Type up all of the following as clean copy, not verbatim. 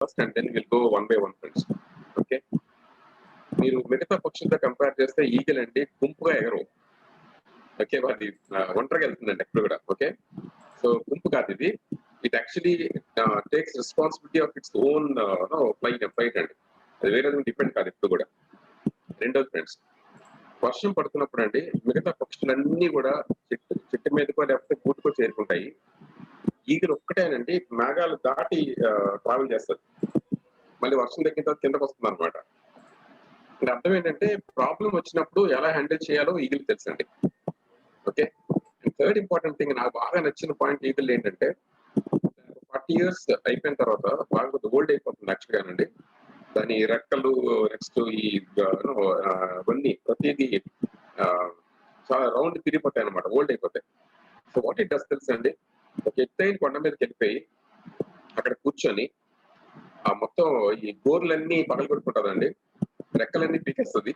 First and then will go one by one friends. Okay, మీరు మిగతా పక్షులతో compare చేస్తే eagle అండి గుంపుగా ఎగరవు. ఓకే, వాటి ఒంటరిగా వెళ్తుందండి ఎప్పుడు కూడా. ఓకే, సో గుంపు కాదు ఇది. It actually takes responsibility of its own flight అండి. అది వేరే డిపెండ్ కాదు ఎప్పుడు కూడా. రెండోది ఫ్రెండ్స్, వర్షం పడుతున్నప్పుడు అండి మిగతా పక్షులన్నీ కూడా చెట్టు మీదకో లేకపోతే గూటుకో చేరుకుంటాయి. ఈగలు ఒక్కటేనండి మేఘాలు దాటి ట్రావెల్ చేస్తారు. మళ్ళీ వర్షం తగ్గిన తర్వాత కిందకు వస్తుంది అనమాట. అంటే అర్థం ఏంటంటే ప్రాబ్లం వచ్చినప్పుడు ఎలా హ్యాండిల్ చేయాలో ఈగలు తెలుసండి. ఓకే, థర్డ్ ఇంపార్టెంట్ థింగ్ నాకు బాగా నచ్చిన పాయింట్ ఈగల్ ఏంటంటే 40 years అయిపోయిన తర్వాత బాగా ఓల్డ్ అయిపోతుంది యాక్చువల్గానండి. దాని రెక్కలు నెక్స్ట్ ఈ అవన్నీ ప్రతిదీ చాలా రౌండ్ తిరిగిపోతాయి అనమాట, ఓల్డ్ అయిపోతాయి. సో వాట్ ఇట్ డస్ తెలుసు అండి, ఒక ఎత్తైన కొండ మీదకి వెళ్ళిపోయి అక్కడ కూర్చొని ఆ మొత్తం ఈ గోర్లన్నీ పగలగొట్టుకుంటుందండి, రెక్కలన్నీ పీకేస్తుంది.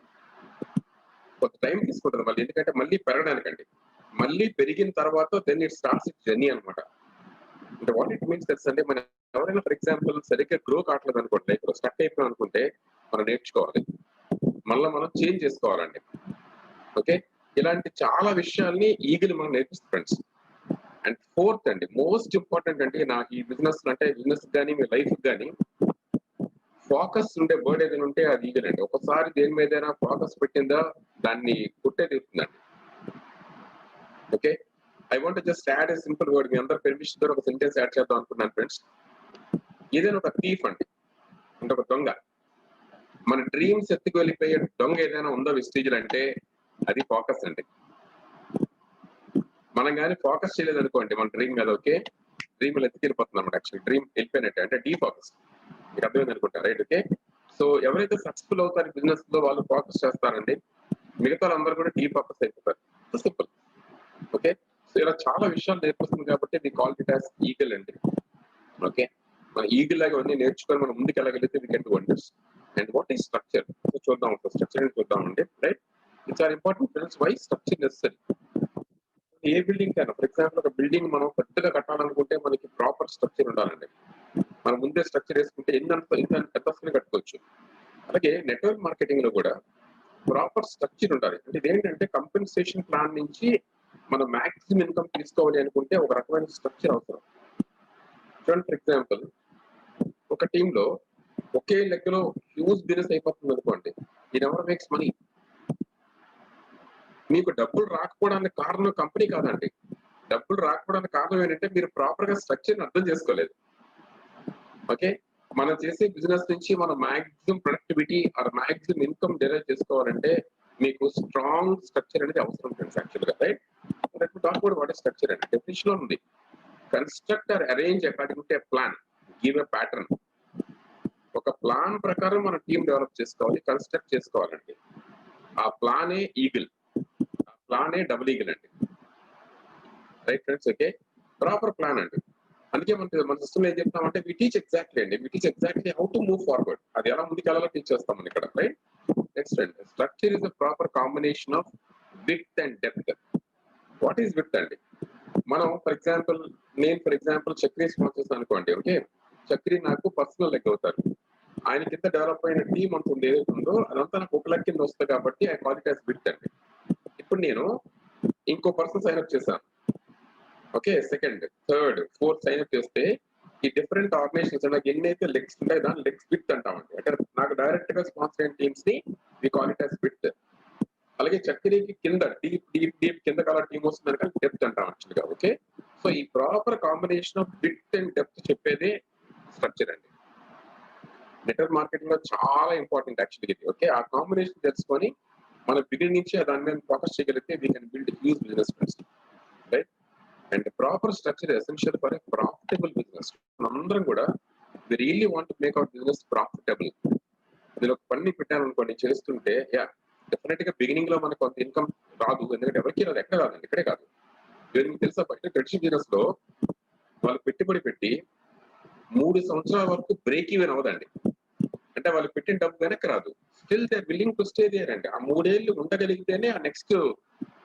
కొంత టైం తీసుకుంటుంది మళ్ళీ, ఎందుకంటే మళ్ళీ పెరగడానికండి. మళ్ళీ పెరిగిన తర్వాత then it starts it journey అనమాట. అంటే వాట్ ఇట్ మీన్స్ తెలుసు అండి, మనం ఎవరైనా ఫర్ ఎగ్జాంపుల్ సరిగ్గా గ్రో కావట్లేదు అనుకోండి, ఇప్పుడు స్టక్ అయిపోయాం అనుకుంటే మనం నేర్చుకోవాలి, మళ్ళీ మనం చేంజ్ చేసుకోవాలండి. ఓకే, ఇలాంటి చాలా విషయాల్ని ఈగలు మనం నేర్పిస్తుంది ఫ్రెండ్స్. అండ్ ఫోర్త్ అండి మోస్ట్ ఇంపార్టెంట్ అండి నాకు ఈ బిజినెస్ అంటే బిజినెస్ కానీ మీ లైఫ్ కానీ ఫోకస్ ఉండే బర్డ్ ఏదైనా ఉంటే అది ఈగల్ అండి. ఒకసారి దేని మీదైనా ఫోకస్ పెట్టిందా దాన్ని కుట్టే తీరుతుందండి. Okay, I want just add a simple word. మీ అందరూ పెర్మిషన్ ద్వారా ఒక సెంటెన్స్ యాడ్ చేద్దాం అనుకున్నాను ఫ్రెండ్స్. ఏదైనా ఒక థీఫ్ అండి, అంటే ఒక దొంగ, మన డ్రీమ్స్ ఎత్తుకు వెళ్ళిపోయే దొంగ ఏదైనా ఉందో విస్టీజులు అంటే అది ఫోకస్ అండి. మనం కానీ ఫోకస్ చేయలేదు అనుకోండి మన డ్రీమ్ మీద, ఓకే డ్రీమ్ ఎత్తుకెళ్ళిపోతుంది అనమాట. యాక్చువల్లీ డ్రీమ్ వెళ్ళిపోయినట్టే, అంటే డీఫోకస్. మీకు అర్థమైంది అనుకుంటా, రైట్? ఓకే, సో ఎవరైతే సక్సెస్ఫుల్ అవుతారు బిజినెస్ లో వాళ్ళు ఫోకస్ చేస్తారండి, మిగతా అందరూ కూడా డీఫోకస్ అయిపోతారు. సింపుల్. ఓకే, సో ఇలా చాలా విషయాలు నేర్పిస్తుంది కాబట్టి they call it as eagle అండి. ఓకే, మన ఈగల్ లాగా అన్ని నేర్చుకొని మనం ముందుకు వెళ్ళగలిగితే we can do wonders. And what is structure చూద్దాం, స్ట్రక్చర్ చూద్దామండి. Right, it's are important friends. Why structure necessary? A building కైనా ఫర్ ఎగ్జాంపుల్ ఒక బిల్డింగ్ మనం పెద్దగా కట్టాలనుకుంటే మనకి ప్రాపర్ స్ట్రక్చర్ ఉండాలండి. మనం ముందే స్ట్రక్చర్ వేసుకుంటే ఎన్ని పెద్ద కట్టుకోవచ్చు. అలాగే నెట్వర్క్ మార్కెటింగ్ లో కూడా ప్రాపర్ స్ట్రక్చర్ ఉండాలి. అంటే ఇదేంటంటే కంపెన్సేషన్ ప్లాన్ నుంచి మనం మాక్సిమం ఇన్కమ్ తీసుకోవాలి అనుకుంటే ఒక రకమైన స్ట్రక్చర్ అవసరం. చూడండి, ఫర్ ఎగ్జాంపుల్ ఒక టీమ్ లో ఒకే లెగ్ లో హ్యూజ్ బిజినెస్ అయిపోతుంది అనుకోండి, ఇది ఎవరు మేక్స్ మనీ? మీకు డబ్బులు రాకపోవడానికి కారణం కంపెనీ కాదండి. డబ్బులు రాకపోవడానికి కారణం ఏంటంటే మీరు ప్రాపర్ గా స్ట్రక్చర్ అర్థం చేసుకోలేదు. ఓకే, మనం చేసే బిజినెస్ నుంచి మనం maximum productivity or maximum income derive చేసుకోవాలంటే మీకు స్ట్రాంగ్ స్ట్రక్చర్ అనేది అవసరం ఫ్రెండ్స్. యాక్చువల్ గా right, talk about what is structure అండి. డెఫినిషన్ లో ఉంది, construct or arrange according to a plan, give a pattern. ఒక ప్లాన్ ప్రకారం మన టీం డెవలప్ చేసుకోవాలి, కన్స్ట్రక్ట్ చేసుకోవాలండి. ఆ ప్లానే ఈగిల్, ఆ ప్లానే డబుల్ ఈగిల్ అండి. Right friends? Okay, proper plan అండి. అందుకే మన సిస్టమ్ ఏం చెప్తామంటే వి టీచ్ ఎగ్జాక్ట్లీ అండి, we teach exactly how to move forward. అది ఎలా ముందుకు వెళ్ళాలో టీచ్ చేస్తాం మనం ఇక్కడ. రైట్, నెక్స్ట్ అండి, structure is the proper combination of width and depth. What is width అండి? మనం ఫర్ ఎగ్జాంపుల్ నేను చక్రీ స్పాన్స్ చేస్తాను అనుకోండి. ఓకే, చక్రీ నాకు పర్సనల్ లెగ్ అవుతారు, ఆయన కింద డెవలప్ అయిన టీమ్ అంటుంది ఏదైతుందో అదంతా నాకు ఒక లెగ్ కింద వస్తుంది కాబట్టి I call it as width అండి. ఇప్పుడు నేను ఇంకో పర్సన్ సైన్అప్ చేశాను, okay, second, third, fourth sign up చేస్తే ఈ డిఫరెంట్ ఆర్గనైజేషన్స్ నాకు ఎన్నైతే లెగ్స్ ఉంటాయి దాన్ని లెగ్స్ విడ్త్ అంటామండి. అంటే నాకు డైరెక్ట్ గా స్పాన్సర్ అయిన టీమ్స్ ని we call it as width. అలాగే చక్రీకి కింద డీప్ కింద కలర్ టీమ్ వస్తుంది కనుక డెప్త్ అంటాం యాక్చువల్గా. ఓకే, సో ఈ proper combination of width and depth చెప్పేదే స్ట్రక్చర్ అండి. నెట్వర్క్ మార్కెటింగ్ లో చాలా ఇంపార్టెంట్ యాక్చువల్గా ఇది. ఓకే, ఆ కాంబినేషన్ తెలుసుకొని మనం బిగినింగ్ నుంచి దాని మీద ఫోకస్ చేయగలిగితే we can build huge business friends. Right, and proper structure essential for a profitable business. మనందరం కూడా we really want to make our business profitable. దీని ఒక పని పెట్టాను అనుకోండి, చేస్తుంటే యా డెఫినెట్ గా బిగినింగ్ లో మనకు కొంత ఇన్కమ్ రాదు, ఎందుకంటే ఎవరికి రాదు, ఎక్కడ రాదండి, ఇక్కడే కాదు. మీకు తెలుసా, బయట ట్రెడిషనల్ బిజినెస్ లో వాళ్ళు పెట్టుబడి పెట్టి 3 సంవత్సరాల వరకు బ్రేక్ ఈవెన్ అవ్వదండి. అంటే వాళ్ళు పెట్టిన డబ్బు వెనక్కి రాదు. Still they willing to stay there అండి. ఆ 3 ఏళ్ళు ఉండగలిగితేనే ఆ next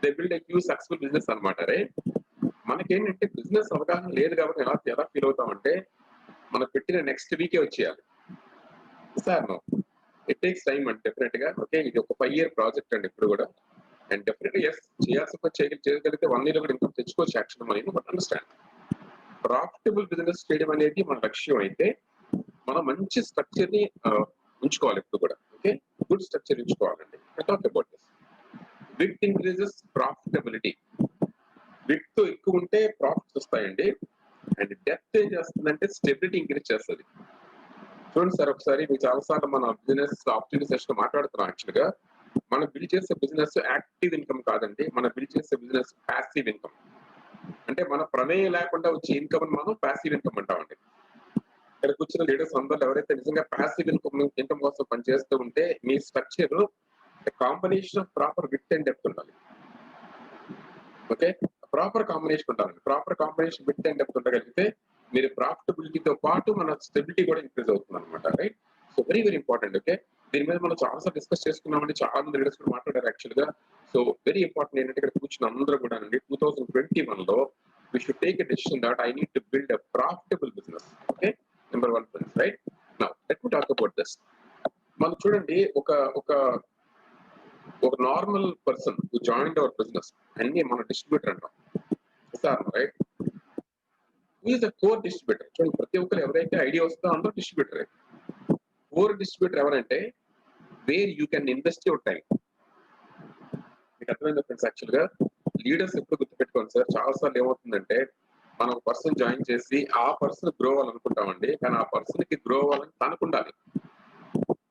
they build a huge successful business అనమాట. రైట్, మనకేంటంటే బిజినెస్ అవగాహన లేదు కాబట్టి ఎలా ఫీల్ అవుతామంటే మనం పెట్టిన నెక్స్ట్ వీకే వచ్చేయాలి sir. No, it takes time అండి డెఫినెట్ గా. ఓకే, ఇది ఒక 5 year ప్రాజెక్ట్ అండి ఇప్పుడు కూడా. అండ్ డెఫినెట్ ఎస్ చేయాల్సిన చేయగలిగితే 1 year కూడా ఇన్కమ్ తెచ్చుకోవచ్చు actual money. But understand, profitable business చేయడం అనేది మన లక్ష్యం అయితే మనం మంచి స్ట్రక్చర్ ని ఉంచుకోవాలి ఎప్పుడు కూడా. ఓకే, గుడ్ స్ట్రక్చర్ ఉంచుకోవాలండి. Talk about this. Width increases profitability. Width ఎక్కువ ఉంటే ప్రాఫిట్స్ వస్తాయండి. అండ్ డెప్త్ ఏం చేస్తుందంటే స్టెబిలిటీ ఇంక్రీజ్ చేస్తుంది. చూడండి సార్, ఒకసారి మీకు చాలాసార్లు మన బిజినెస్ ఆపర్చునిటీ సెషన్ మాట్లాడుతున్నాం. యాక్చువల్ గా మనం బిల్డ్ చేసే బిజినెస్ యాక్టివ్ ఇన్కమ్ కాదండి, మనం బిల్డ్ చేసే బిజినెస్ ప్యాసివ్ ఇన్కమ్. అంటే మన ప్రమేయం లేకుండా వచ్చే ఇన్కమ్ మనం ప్యాసివ్ ఇన్కమ్ అంటామండి. ఇక్కడ కూర్చున్న లీడర్స్ అందరూ ఎవరైతే నిజంగా ప్యాసివ్ ఇన్కమ్ కోసం పనిచేస్తూ ఉంటే మీ structure combination of proper width and depth ఉండాలి. ఓకే, ప్రాపర్ కాంబినేషన్ ఉండాలండి. Proper combination width and depth ఉండగలిగితే మీరు ప్రాఫిటబిలిటీతో పాటు మన స్టెబిలిటీ కూడా ఇంక్రీజ్ అవుతుంది అనమాట. Right, so very very important. Okay, దీని మీద మనం చాలాసార్లు డిస్కస్ చేసుకున్నామండి, చాలా మంది లీడర్స్ కూడా మాట్లాడారు యాక్చువల్ గా. సో వెరీ ఇంపార్టెంట్ ఏంటంటే ఇక్కడ కూర్చున్న అందరూ కూడా అండి 2021లో we should take a decision that I need to build a profitable business. Okay, number 1 friends, right? Now let me talk about this. మనం చూడండి, ఒక ఒక ఒక normal person who joined our business అన్ని మన డిస్ట్రిబ్యూటర్ అంటాం sir, right? Who is the core distributor? చూడండి, ప్రతి ఒక్కరు ఎవరైతే ఐడియా వస్తుందో అందరూ డిస్ట్రిబ్యూటర్. కోర్ డిస్ట్రిబ్యూటర్ ఎవరంటే where you can invest your time. మీకు అర్థమైందా ఫ్రెండ్స్? యాక్చువల్ గా లీడర్స్ ఎప్పుడు గుర్తుపెట్టుకోండి సార్, చాలా సార్లు ఏమవుతుందంటే మనం ఒక పర్సన్ జాయిన్ చేసి ఆ పర్సన్ గ్రో అవ్వాలనుకుంటామండి, కానీ ఆ పర్సన్ కి గ్రో అవ్వాలని తనకుండాలి.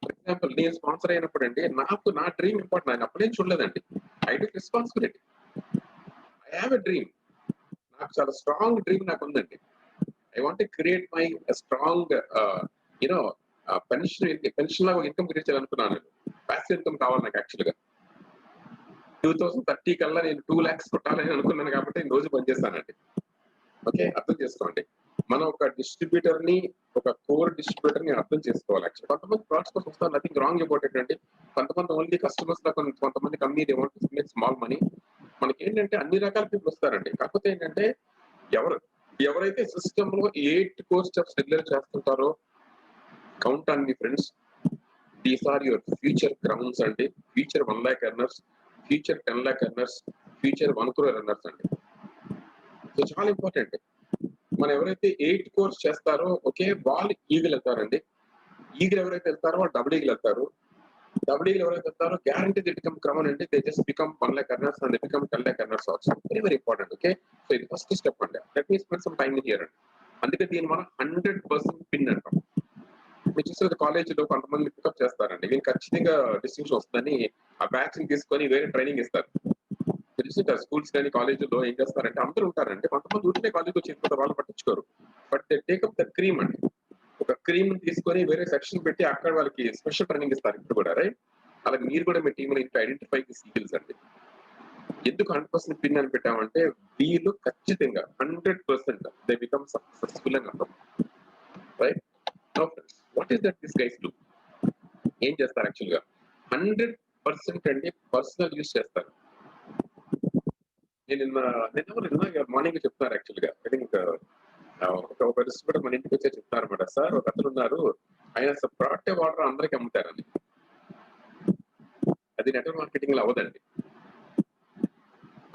ఫర్ ఎగ్జాంపుల్, నేను స్పాన్సర్ అయినప్పుడు అండి నాకు నా డ్రీమ్ ఇంపార్టెంట్. ఆయన అప్పుడేం చూడలేదండి. I take responsibility. I have a dream. నాకు చాలా స్ట్రాంగ్ డ్రీమ్ నాకు ఉందండి. I want to create my strong you know pension లాగా ఇన్కమ్ క్రియేట్ చేయాలనుకున్నాను. ప్యాసివ్ ఇన్కమ్ కావాలి నాకు యాక్చువల్ గా. 2030 కల్లా నేను 2 lakhs కొట్టాలని అనుకున్నాను కాబట్టి నేను రోజు పనిచేస్తానండి. ఓకే, అర్థం చేసుకోండి. మనం ఒక డిస్ట్రిబ్యూటర్ ని, ఒక కోర్ డిస్ట్రిబ్యూటర్ ని అర్థం చేసుకోవాలి. యాక్చువల్ కొంతమంది ప్రొడక్ట్స్ కోసం వస్తారు, నథింగ్ రాంగ్ అబౌట్ ఇట్ అండి. కొంతమంది ఓన్లీ కస్టమర్స్ లా, కొంతమంది company they want to make small money. మనకి ఏంటంటే అన్ని రకాల పీపుల్ వస్తారండి. కాకపోతే ఏంటంటే ఎవరైతే సిస్టమ్ లో 8 core steps రెగ్యులర్ చేస్తుంటారో కౌంట్ ఆన్ మీ friends, these are your future crowns అండి. Future 1 lakh earners, future 10 lakh earners, future 1 crore earners అండి. సో చాలా ఇంపార్టెంట్. మనం ఎవరైతే 8 కోర్స్ చేస్తారో ఓకే, వాళ్ళు ఈగలు వెళ్తారండి. ఈగలు ఎవరైతే వెళ్తారో వాళ్ళు డబుల్ ఈగలు వెళ్తారు. డబుల్ ఈగలు ఎవరైతే వెళ్తారో గ్యారంటీ ది బికమ్ క్రమన్ అండి. They just become 1 lakh earners and they become 10 lakh earners also. Very very important. Okay, so ఇది ఫస్ట్ స్టెప్ అండి. Let me spend some time here అండి. అందుకే దీన్ని మనం 100% పిన్ అంటాం. మీరు చూస్తే కాలేజీలో కొంతమంది పికప్ చేస్తారండి, వీళ్ళు ఖచ్చితంగా డిస్టింక్షన్ వస్తుందని ఆ బ్యాచ్ ని తీసుకొని వేరే ట్రైనింగ్ ఇస్తారు. తెలుసు స్కూల్స్ కానీ కాలేజీలో ఏం చేస్తారంటే అందరూ ఉంటారంటే కొంతమంది ఉంటే కాలేజ్ వచ్చి ఇంకొక వాళ్ళు పట్టించుకోరు. But they take up the cream అండి. ఒక క్రీమ్ తీసుకొని వేరే సెక్షన్ పెట్టి అక్కడ వాళ్ళకి స్పెషల్ ట్రైనింగ్ ఇస్తారు ఇప్పుడు కూడా. రైట్, అలా మీరు కూడా మీ టీమ్ ఇంట్లో ఐడెంటిఫై స్కిల్స్ అండి. ఎందుకు 100% పిన్ అని పెట్టామంటే వీళ్ళు ఖచ్చితంగా 100% దే బికమ్ సక్సెస్ఫుల్ అని అర్థం. Right, now friends, what is that this guys do? ఏం చేస్తారు యాక్చువల్ గా? 100% అండి పర్సనల్ యూస్ చేస్తారు. నేను నిన్న మార్నింగ్ చెప్తారు యాక్చువల్ గా. ఐ థింక్ ఒక డిస్ట్రిబ్యూటర్ మన ఇంటికి వచ్చే చెప్తారు అనమాట. సార్, ఒక అతను ఉన్నారు, ఆయన ప్రోడక్ట్ వాటర్ అందరికి అమ్ముతారని. అది నెట్వర్క్ మార్కెటింగ్ లో అవ్వదండి.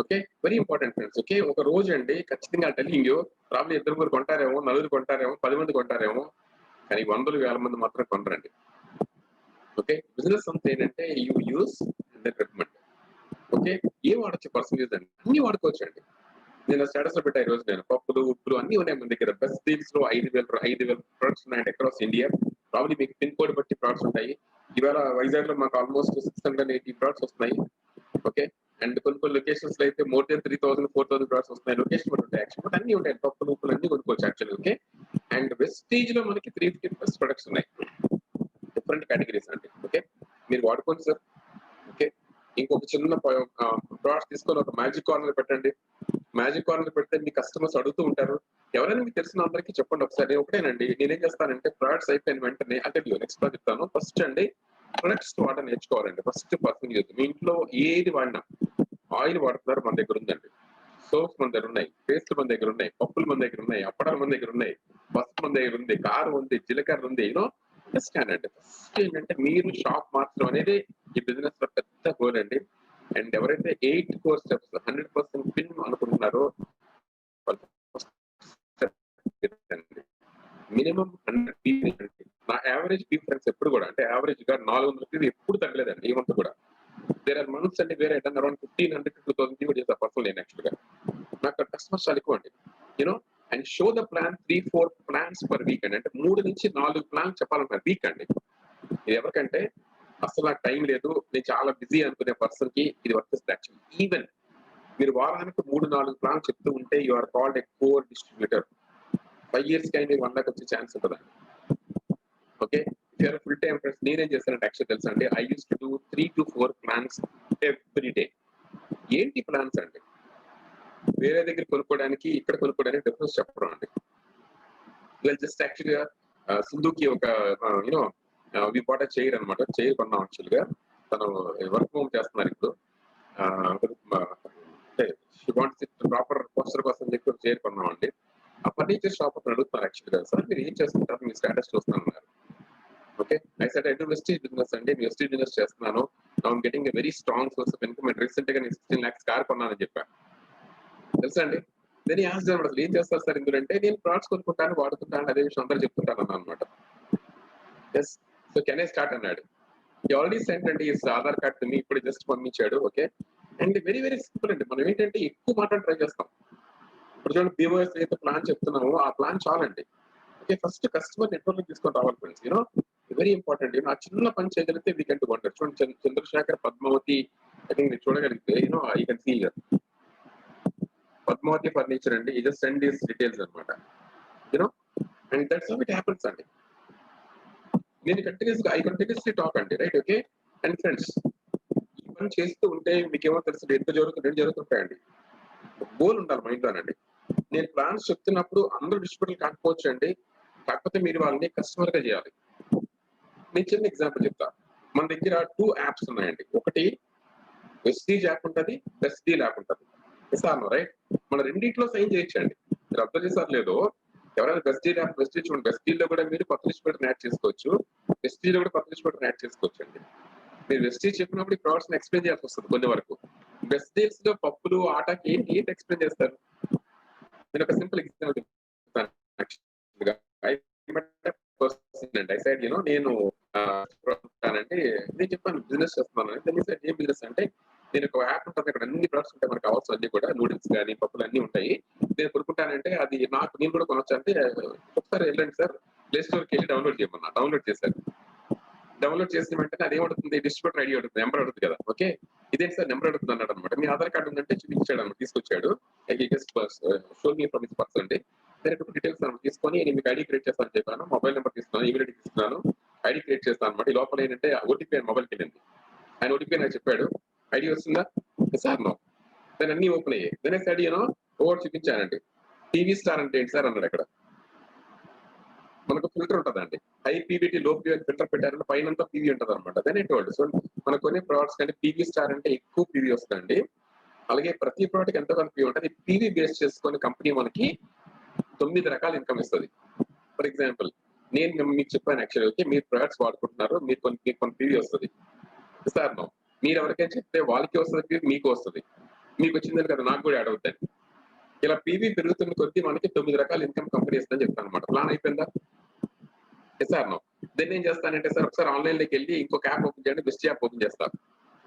Okay, very important friends. Okay, ఒక రోజు అండి ఖచ్చితంగా టెల్లింగ్ ప్రాబ్లీ 2 కొంటారేమో, 4 కొంటారేమో, 10 మంది కొంటారేమో, కానీ 100,000 మంది మాత్రం కొనరండి. ఓకే, బిజినెస్ అంతా ఏంటంటే you use and recommend. Okay, ఏం వాడచ్చు? పర్సంటేజ్ అండి అన్ని వాడుకోవచ్చు అండి. నేను స్టేటస్ లో పెట్టా ఈ రోజు, నేను పప్పులు ఉప్పులు అన్ని ఉన్నాయి మన దగ్గర. బెస్ట్ డీల్స్ లో 5,000 ప్రొడక్ట్స్ ఉన్నాయండి అక్రాస్ ఇండియా. ప్రాబ్లీ మీకు పిన్ కోడ్ బట్టి ప్రొడక్ట్స్ ఉంటాయి. ఇవాళ వైజాగ్ లో మాకు ఆల్మోస్ట్ 680 ప్రొడక్ట్స్ వస్తున్నాయి. ఓకే, అండ్ కొన్ని లొకేషన్స్ లో అయితే మోర్ దెన్ 3,000 4,000 ప్రొడక్ట్స్ వస్తున్నాయి. లొకేషన్ బట్టి ఉంటాయి యాక్చువల్, బట్ అన్ని ఉంటాయి. పప్పులు ఉప్పులు అన్ని కొనుక్కోవచ్చు యాక్చువల్. ఓకే, అండ్ వెస్టీజ్ లో మనకి 350+ ప్రొడక్ట్స్ ఉన్నాయి, డిఫరెంట్ కేటగిరీస్ అండి. ఓకే, మీరు వాడుకోండి సార్. ఓకే, ఇంకొక చిన్న ప్రొడక్ట్స్ తీసుకొని ఒక మ్యాజిక్ కార్నర్ పెట్టండి. మ్యాజిక్ కార్నర్ పెడితే మీ కస్టమర్స్ అడుగుతూ ఉంటారు. ఎవరైనా మీకు తెలిసిన అందరికీ చెప్పండి ఒకసారి. ఒకటేనండి, నేనేం చేస్తానంటే ప్రొడక్ట్స్ అయిపోయిన వెంటనే అంటే నెక్స్ట్ చెప్తాను. ఫస్ట్ అండి ప్రొడక్ట్స్ వాడడం నేర్చుకోవాలండి. First person use. మీ ఇంట్లో ఏది వాడినా, ఆయిల్ వాడుతున్నారు మన దగ్గర ఉందండి. సోప్స్ మన దగ్గర ఉన్నాయి, పేస్ట్ మన దగ్గర ఉన్నాయి, పప్పులు మన దగ్గర ఉన్నాయి, అప్పడాలు మన దగ్గర ఉన్నాయి, పసుపు మన దగ్గర ఉంది, కారం ఉంది, జీలకర్ర ఉంది. అండర్స్టాండ్ అండి. ఫస్ట్ ఏంటంటే మీరు షాప్ మార్చడం అనేది ఈ బిజినెస్ లో పెద్ద గోల్ అండి. అండ్ ఎవరైతే 8 కోర్ స్టెప్స్ 100% పిన్ అనుకుంటున్నారో మినిమం 100 నా యావరేజ్ ప్రిఫరెన్స్ ఎప్పుడు కూడా అంటే యావరేజ్ గా 400 ఎప్పుడు తగ్గలేదండి ఈ మంత్ కూడా. దేర్ ఆర్ మంత్స్ అండి వేరే అరౌండ్ 1500 to 2000 కూడా చేసే పర్సనల్ నేను యాక్చువల్ గా. నాకు కస్టమర్స్ చాలా ఎక్కువ అండి. And show the plan 3-4 plans per week అండి. అంటే 3 నుంచి 4 ప్లాన్స్ చెప్పాలన్న వీక్ అండి. ఇది ఎవరికంటే అసలు నాకు టైం లేదు, నేను చాలా బిజీ అనుకునే పర్సన్ కి ఇది వర్తిస్తుంది యాక్చువల్లీ. ఈవెన్ మీరు వారానికి 3-4 ప్లాన్స్ చెప్తూ ఉంటే you are called a core distributor. 5 years కైనా 1 lakh వచ్చే ఛాన్స్ ఉంటుందండి. ఓకే, ఫుల్ టైం ఫ్రెండ్స్ నేనేం చేస్తానంటే యాక్చువల్ తెలుసా అండి, I use to do 3 to 4 plans every day. ఏంటి ప్లాన్స్ అండి? వేరే దగ్గర కొనుక్కోవడానికి ఇక్కడ కొనుక్కోవడానికి డిఫరెన్స్ చెప్పడం అండి. జస్ట్ యాక్చువల్గా సింధుకి ఒక యూనో వి బాట్ చైర్ అనమాట. చైర్ కొన్నాం యాక్చువల్ గా. తను వర్క్ హోమ్ చేస్తున్నారు ఇప్పుడు. ప్రాపర్ పోస్టర్ కోసం చెప్పి ఒక చైర్ కొన్నాం అండి. ఆ ఫర్నిచర్ షాప్ అతను అడుగుతున్నారు యాక్చువల్ గా, సార్ మీరు ఏం చేస్తుంటారు, మీ స్టేటస్ చూస్తున్నారు. Okay, I said I do Vestige business అండి, వెస్టీజ్ బిజినెస్ చేస్తున్నాను. I'm getting a very strong source of income. Recent గా నేను 16 lakhs కార్ కొన్నానని చెప్పాను. తెలుసా అండి? నేను అసలు ఏం చేస్తారు సార్ ఇందులో అంటే, నేను ప్రొడక్ట్స్ కొనుక్కుంటాను, వాడుకుంటాను, అదే విషయం అందరూ చెప్తుంటాను అన్న అనమాట. Yes, so can I start అన్నాడు. ఆల్రెడీ సెంట్ అండి ఆధార్ కార్డ్ మీ ఇప్పుడు జస్ట్ పంపించాడు. Okay, and very very simple అండి. మనం ఏంటంటే ఎక్కువ మాట్లాడి ట్రై చేస్తాం. ఇప్పుడు చూడండి, బీఓఎస్ అయితే ప్లాన్ చెప్తున్నాము, ఆ ప్లాన్ చాలండి. ఓకే, ఫస్ట్ కస్టమర్ నెట్వర్క్ తీసుకొని రావాలి ఫ్రెండ్స్. Very important. ఆ చిన్న పని చేయగలిగితే వీ కెన్ డు వండర్. చూడండి, చంద్రశేఖర్ పద్మావతి ఐ థింక్ మీరు చూడగలిగితే I can see Padmavati furniture అండి. ఇది సెండ్ దిస్ డీటెయిల్స్ అనమాట. And that's how it happens అండి. నేను కంటిన్యూస్లీ టాక్ అండి, రైట్? ఓకే, అండ్ ఫ్రెండ్స్ ఈ పని చేస్తూ ఉంటే మీకేమో తెలుసు ఎంత జరుగుతుంటాయండి. గోల్ ఉండాలి మైండ్ లోనండి. నేను ప్లాన్స్ చెప్తున్నప్పుడు అందరూ డిస్ట్రిబ్యూటర్ కాకపోవచ్చు అండి, కాకపోతే మీరు వాళ్ళని కస్టమర్ గా చేయాలి. నేను చిన్న ఎగ్జాంపుల్ చెప్తా. మన దగ్గర 2 యాప్స్ ఉన్నాయండి. ఒకటి వెస్టీజ్ యాప్ ఉంటుంది, బెస్ట్ డీల్ యాప్ ఉంటుంది. సార్ రైట్, మన రెండింటిలో సైన్ చేయొచ్చండి. మీరు అర్థం చేశారు లేదో, ఎవరైనా బెస్ట్ డీల్ యాప్ బెస్ట్ చూడండి, బెస్ట్ డీల్ లో కూడా మీరు కొత్త డిస్ట్రిబ్యూటర్ యాడ్ చేసుకోవచ్చు, బెస్ట్ డీల్ లో కూడా కొత్త డిస్ట్రిబ్యూటర్ యాడ్ చేసుకోవచ్చు అండి. మీరు వెస్టీజ్ చెప్పినప్పుడు ఈ ప్రోడక్ట్స్ ఎక్స్ప్లెయిన్ చేయాల్సి వస్తుంది కొన్ని వరకు. బెస్ట్ డీల్స్ లో పప్పులు ఆటకి ఏంటి ఎక్స్ప్లెయిన్ చేస్తారు? నేను ఒక సింపుల్ ఎగ్జాంపుల్ చెప్తాను. నేను నేను చెప్పాను బిజినెస్ చేస్తున్నాను. ఏం బిజినెస్ అంటే, నేను ఒక యాప్ ఉంటుంది, అక్కడ అన్ని ప్రొడక్ట్స్ ఉంటాయి, మనకు కావాల్సిన అన్ని కూడా నూడిల్స్ కానీ పప్పులు అన్ని ఉంటాయి. నేను కొనుక్కుంటానంటే అది నేను కూడా కొనొచ్చు అంటే, ఒకసారి వెళ్ళండి సార్ ప్లే స్టోర్కి వెళ్ళి డౌన్లోడ్ చేయమన్నా. డౌన్లోడ్ చేశారు. డౌన్లోడ్ చేసిన వెంటనే అదేమవుతుంది, డిస్ట్రిబ్యూటర్ ఐడి అడుగుతుంది, నెంబర్ అడుగుతుంది కదా. ఓకే, ఇదేంటి సార్ నెంబర్ అడుగుతుంది అన్నాడు అనమాట. మీ ఆధార్ కార్డు ఉందంటే చూపించాడు అనమాట, తీసుకొచ్చాడు. Show me from this person అండి. నేను డీటెయిల్స్ తీసుకొని నేను మీకు ఐడి క్రియేట్ చేస్తాను చెప్పాను. మొబైల్ నెంబర్ తీసుకున్నాను, ఈమెయిల్ ఐడి తీసుకున్నాను, ఐడి క్రియేట్ చేస్తాను అనమాట. ఈ లోపల ఏంటంటే ఓటీపీ ఆయన మొబైల్కి వెళ్ళింది. ఆయన ఓటీపీ నాకు చెప్పాడు. ఐడి వస్తుందా సార్? నో. దాని అన్ని ఓపెన్ అయ్యాయి. దాని ఐడి ఓవర్ చూపించానండి. టీవీ స్టార్ అంటే ఏంటి సార్ అన్నాడు. అక్కడ మనకు ఫిల్టర్ ఉంటుందండి, హై పీవీటీ లో పీవీ ఫిల్టర్ పెట్టారంటే పైన పీవీ ఉంటుంది అనమాట. దాని ఏంటి సో మనకు కొన్ని ప్రోడక్ట్స్ కానీ పీవీ స్టార్ అంటే ఎక్కువ పీవీ వస్తుందండి. అలాగే ప్రతి ప్రోడక్ట్ ఎంతో కొంత పీవీ ఉంటుంది. పీవీ బేస్ చేసుకొని కంపెనీ మనకి 9 రకాల ఇన్కమ్ ఇస్తుంది. ఫర్ ఎగ్జాంపుల్ నేను మీకు చెప్పాను యాక్చువల్లీ, ఓకే మీరు ప్రొడక్ట్స్ వాడుకుంటున్నారు, మీకు కొన్ని పీవీ వస్తుంది సార్. నో. మీరు ఎవరికైనా చెప్తే వాళ్ళకి వస్తుంది పీవీ, మీకు వస్తుంది. మీకు వచ్చిందని కదా నాకు కూడా యాడ్ అవుతాయి. ఇలా పీవీ పెరుగుతున్న కొద్దీ మనకి 9 రకాల ఇన్కమ్ కంపెనీ ఇస్తుందని చెప్తాను అనమాట. ప్లాన్ అయిపోయిందా? Sir no. దెన్ ఏం చేస్తానంటే, సార్ ఒకసారి ఆన్లైన్ లోకి వెళ్ళి ఇంకొక యాప్ ఓపెన్ చేయండి, బెస్ట్ యాప్ ఓపెన్ చేస్తాను.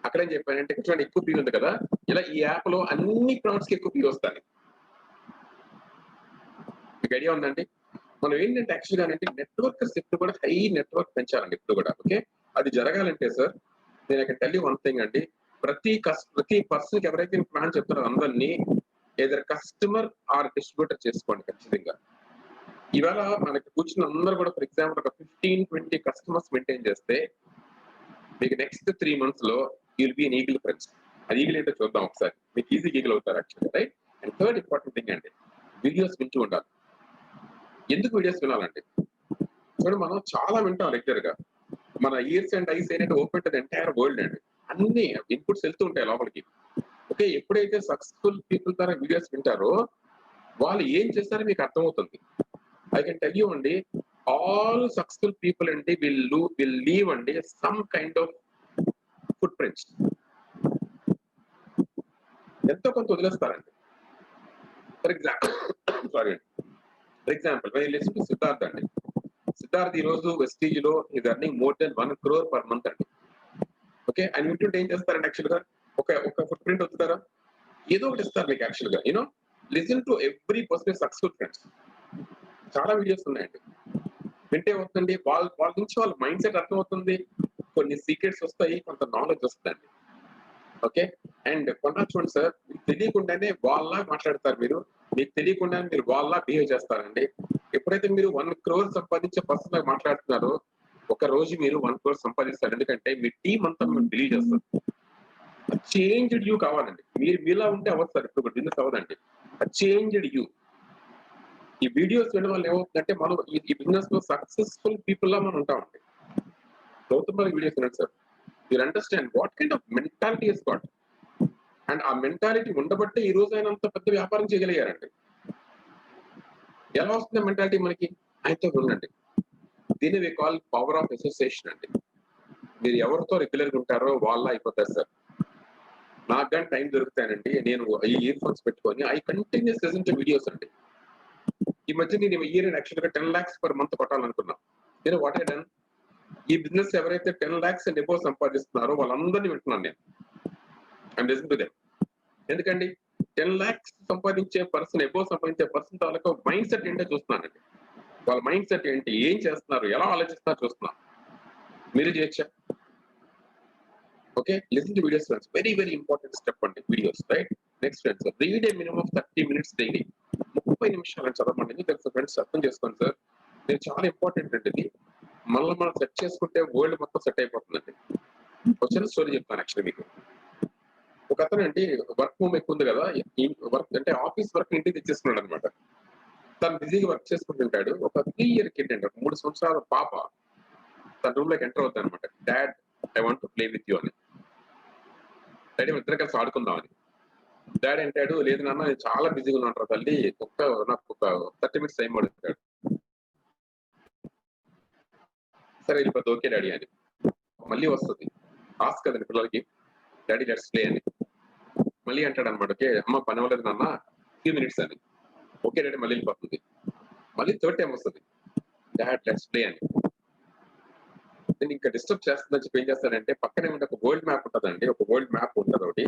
అక్కడ ఏం చెప్పానంటే, చూడండి ఎక్కువ పీవీ ఉంది కదా, ఇలా ఈ యాప్ లో అన్ని ప్రొడక్ట్స్ కి ఎక్కువ పీవీ వస్తాయి. మీకు ఐడియా ఉందండి? మనం ఏంటంటే యాక్చువల్గా అంటే నెట్వర్కర్స్ ఎప్పుడు కూడా హై నెట్వర్క్ పెంచాలండి ఎప్పుడు కూడా. ఓకే, అది జరగాలంటే సార్ నేను ఇక్కడ టెల్ యూ వన్ థింగ్ అండి, ప్రతి పర్సన్ కి ఎవరైతే ప్లాన్ చెప్తారో అందరినీ ఏదైనా కస్టమర్ ఆర్ డిస్ట్రిబ్యూటర్ చేసుకోండి ఖచ్చితంగా. ఇవాళ మనకి కూర్చున్న అందరూ కూడా ఫర్ ఎగ్జాంపుల్ ఒక 15-20 కస్టమర్స్ మెయింటైన్ చేస్తే మీకు నెక్స్ట్ 3 months లో you'll be an eagle friends. అది ఈగిల్ ఏంటో చూద్దాం ఒకసారి. మీకు ఈజీగా ఈగిల్ అవుతారు యాక్చువల్గా, right? And third important thing అండి, వీడియోస్ వింటూ ఉండాలి. ఎందుకు వీడియోస్ వినాలండి? చూడండి, మనం చాలా వింటాం రెగ్యులర్ గా. మన ఇయర్స్ అండ్ ఐస్ ఏంటంటే open to the entire world అండి. అన్ని ఇన్పుట్స్ వెళ్తూ ఉంటాయి లోపలికి. ఓకే, ఎప్పుడైతే సక్సెస్ఫుల్ పీపుల్ ద్వారా వీడియోస్ వింటారో వాళ్ళు ఏం చేస్తారో మీకు అర్థమవుతుంది. ఐ కెన్ టెల్ యూ అండి, ఆల్ సక్సెస్ఫుల్ పీపుల్ అండి విల్ లీవ్ అండి some kind of foot prints. ఎంతో కొంత వదిలేస్తారండి. ఫర్ ఎగ్జాంపుల్ సారీ అండి, ఫర్ ఎగ్జాంపుల్ లిస్ట్ సిద్ధార్థ్ అండి. సిద్ధార్థ్ ఈ రోజు వెస్టీజ్ లో ఇది earning more than 1 crore per month అండి. ఓకే, ఆయన వింటుంటే ఏం చేస్తారండి యాక్చువల్ గా? ఒక ఫుట్ ప్రింట్ వస్తుంటారా, ఏదో ఒకటి ఇస్తారు మీకు యాక్చువల్ గా. You know, listen to every person successful friends. చాలా వీడియోస్ ఉన్నాయండి, వింటే వస్తుంది వాళ్ళ నుంచి వాళ్ళ మైండ్ సెట్ అర్థమవుతుంది, కొన్ని సీక్రెట్స్ వస్తాయి, కొంత నాలెడ్జ్ వస్తుందండి. ఓకే, అండ్ కొన్నా చూడండి సార్, మీకు తెలియకుండానే వాళ్ళ మాట్లాడతారు, మీకు తెలియకుండానే మీరు వాళ్ళ బిహేవ్ చేస్తారండి. ఎప్పుడైతే మీరు 1 crore సంపాదించే పర్సన్ లాగా మాట్లాడుతున్నారో ఒక రోజు మీరు 1 crore సంపాదిస్తారు. ఎందుకంటే మీ టీం అంతా మేము బిలీవ్ చేస్తారు. చేంజ్డ్ యూ కావాలండి. మీరు మీలా ఉంటే అవ్వదు సార్, ఇప్పుడు బిజినెస్ అవ్వదండి. Changed you. ఈ వీడియోస్ వినడం వల్ల ఏమవుతుందంటే మనం ఈ బిజినెస్ లో సక్సెస్ఫుల్ పీపుల్ లా మనం ఉంటామండి. గౌతమ్ వీడియోస్ వినండి సార్, మీరు understand what kind of mentality is got. And ఆ మెంటాలిటీ ఉండబట్టే ఈ రోజు ఆయన అంత పెద్ద వ్యాపారం చేయగలిగారండి. ఎలా వస్తుంది మెంటాలిటీ మనకి? ఆయనతో ఉండండి. దీన్ని we call power of association అండి. మీరు ఎవరితో రెగ్యులర్ గా ఉంటారో వాళ్ళ అయిపోతారు సార్. నాకు కానీ టైం దొరుకుతానండి, నేను ఈ ఇయర్ ఫోన్స్ పెట్టుకొని I continuous listen to videos అండి. ఈ మధ్య నేను ఇయర్ యాక్చువల్ గా 10 lakhs per month కొట్టాలనుకున్నాను. నేను వాట్ ఐ డన్, ఈ బిజినెస్ ఎవరైతే 10 lakhs and above సంపాదిస్తున్నారో వాళ్ళందరినీ వింటున్నాను నేను. I'm listen to them. ఎందుకండి 10 lakhs సంపాదించే పర్సన్, అబోవ్ సంపాదించే పర్సన్ తాలూకా మైండ్ సెట్ ఏంటో చూస్తున్నానండి. వాళ్ళ మైండ్ సెట్ ఏంటి, ఏం చేస్తున్నారు, ఎలా ఆలోచిస్తున్నారు చూస్తున్నాం. మీరు చేయొచ్చా? Okay, listen to videos friends, very very important step అండి videos, right? Next friends, read a minimum 30 minutes daily. 30 నిమిషాలు చదవండి. ఎందుకు తెలుసు ఫ్రెండ్స్, అర్థం చేసుకోండి సార్, ఇది చాలా ఇంపార్టెంట్ అండి. ఇది మనం సెట్ చేసుకుంటే వరల్డ్ మొత్తం సెట్ అయిపోతుందండి. ఒక చిన్న స్టోరీ చెప్తాను యాక్చువల్లీ మీకు. ఒక అతను అంటే వర్క్ హోమ్ ఎక్కువ ఉంది కదా, వర్క్ అంటే ఆఫీస్ వర్క్ ఇంటికి తెచ్చేసుకున్నాడు అనమాట. తను బిజీగా వర్క్ చేసుకుంటుంటాడు. ఒక 3 year కిడ్ అండి, ఒక 3 సంవత్సరాల పాప తన రూమ్ లోకి ఎంటర్ అవుతుంది అనమాట. Dad, I want to play with you అని. డాడీ ఇద్దరు కలిసి ఆడుకుందామని. డాడీ అంటాడు, లేదు నాన్న నేను చాలా బిజీగా ఉన్నాను తల్లి, నాకు ఒక 30 minutes టైం పడుతాడు. సరే వెళ్ళిపోతే ఓకే డాడీ అని. మళ్ళీ వస్తుంది ఆస్క్ కదండి పిల్లలకి, డాడీ లెట్స్ ప్లే అని. మళ్ళీ అంటాడు అనమాట, ఓకే అమ్మ పని అవ్వలేదు నాన్న, ఫ్యూ మినిట్స్ అని. ఓకే డాడీ, మళ్ళీ వెళ్ళిపోతుంది. మళ్ళీ థర్డ్ టైం వస్తుంది, డాడ్ లెట్స్ ప్లే అని. నేను ఇంకా డిస్టర్బ్ చేస్తుందని చెప్పి ఏం చేస్తానంటే, పక్కనే ఉండే ఒక వరల్డ్ మ్యాప్ ఉంటుందండి, ఒక వరల్డ్ మ్యాప్ ఉంటుంది ఒకటి,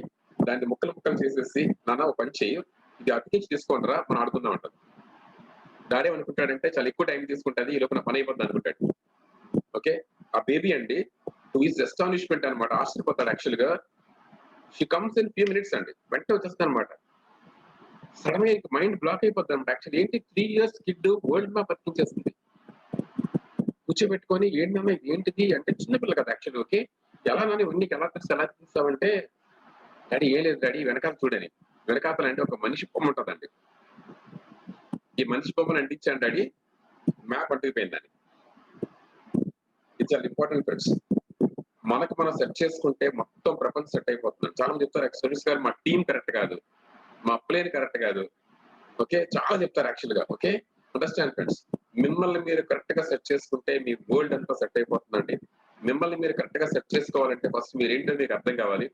దాన్ని ముక్కలు చేసేసి నాన్న ఒక పని చెయ్యి, ఇది అతికించి తీసుకోండి రా మనం ఆడుకుందాం అంటారు. డాడీ అనుకుంటాడంటే చాలా ఎక్కువ టైం తీసుకుంటుంది, ఈ లోపల పని అయిపోతుంది అనుకుంటాడు. ఓకే, ఆ బేబీ అండి టు హిస్ అస్టానిష్మెంట్ అనమాట, ఆశ్చర్యపోతాడు యాక్చువల్ గా. She comes in few minutes అండి, వెంటనే వచ్చేస్తుంది అనమాట. సడన్ గా మైండ్ బ్లాక్ అయిపోతుంది అనమాట. యాక్చువల్ ఏంటి, 3 years కిడ్ వరల్డ్ మ్యాప్ అతికించేస్తుంది. కూర్చోబెట్టుకొని ఏంటన్నా ఏంటిది అంటే, చిన్నపిల్ల కదా యాక్చువల్. ఓకే, ఎలా నాని నీకు ఎలా తీస్తావంటే, డాడీ ఏం లేదు డాడీ వెనకాల చూడని. వెనకాతల అంటే ఒక మనిషి బొమ్మ ఉంటుందండి. ఈ మనిషి బొమ్మను అంటించాను డాడీ, మ్యాప్ అంటుకుపోయిందని. ఇది చాలా ఇంపార్టెంట్ ఫ్రెండ్స్. మనకు మనం సెట్ చేసుకుంటే మొత్తం ప్రపంచం సెట్ అయిపోతుంది. చాలా మంది చెప్తారు సురేష్ గారు మా టీం కరెక్ట్ కాదు, మా ప్లేన్ కరెక్ట్ కాదు. ఓకే, చాలా చెప్తారు యాక్చువల్ గా. ఓకే, అండర్స్టాండ్ ఫ్రెండ్స్, మిమ్మల్ని మీరు కరెక్ట్ గా సెట్ చేసుకుంటే మీ వరల్డ్ అంతా సెట్ అయిపోతుందండి. మిమ్మల్ని మీరు కరెక్ట్ గా సెట్ చేసుకోవాలంటే ఫస్ట్ మీరేంటో మీకు అర్థం కావాలి.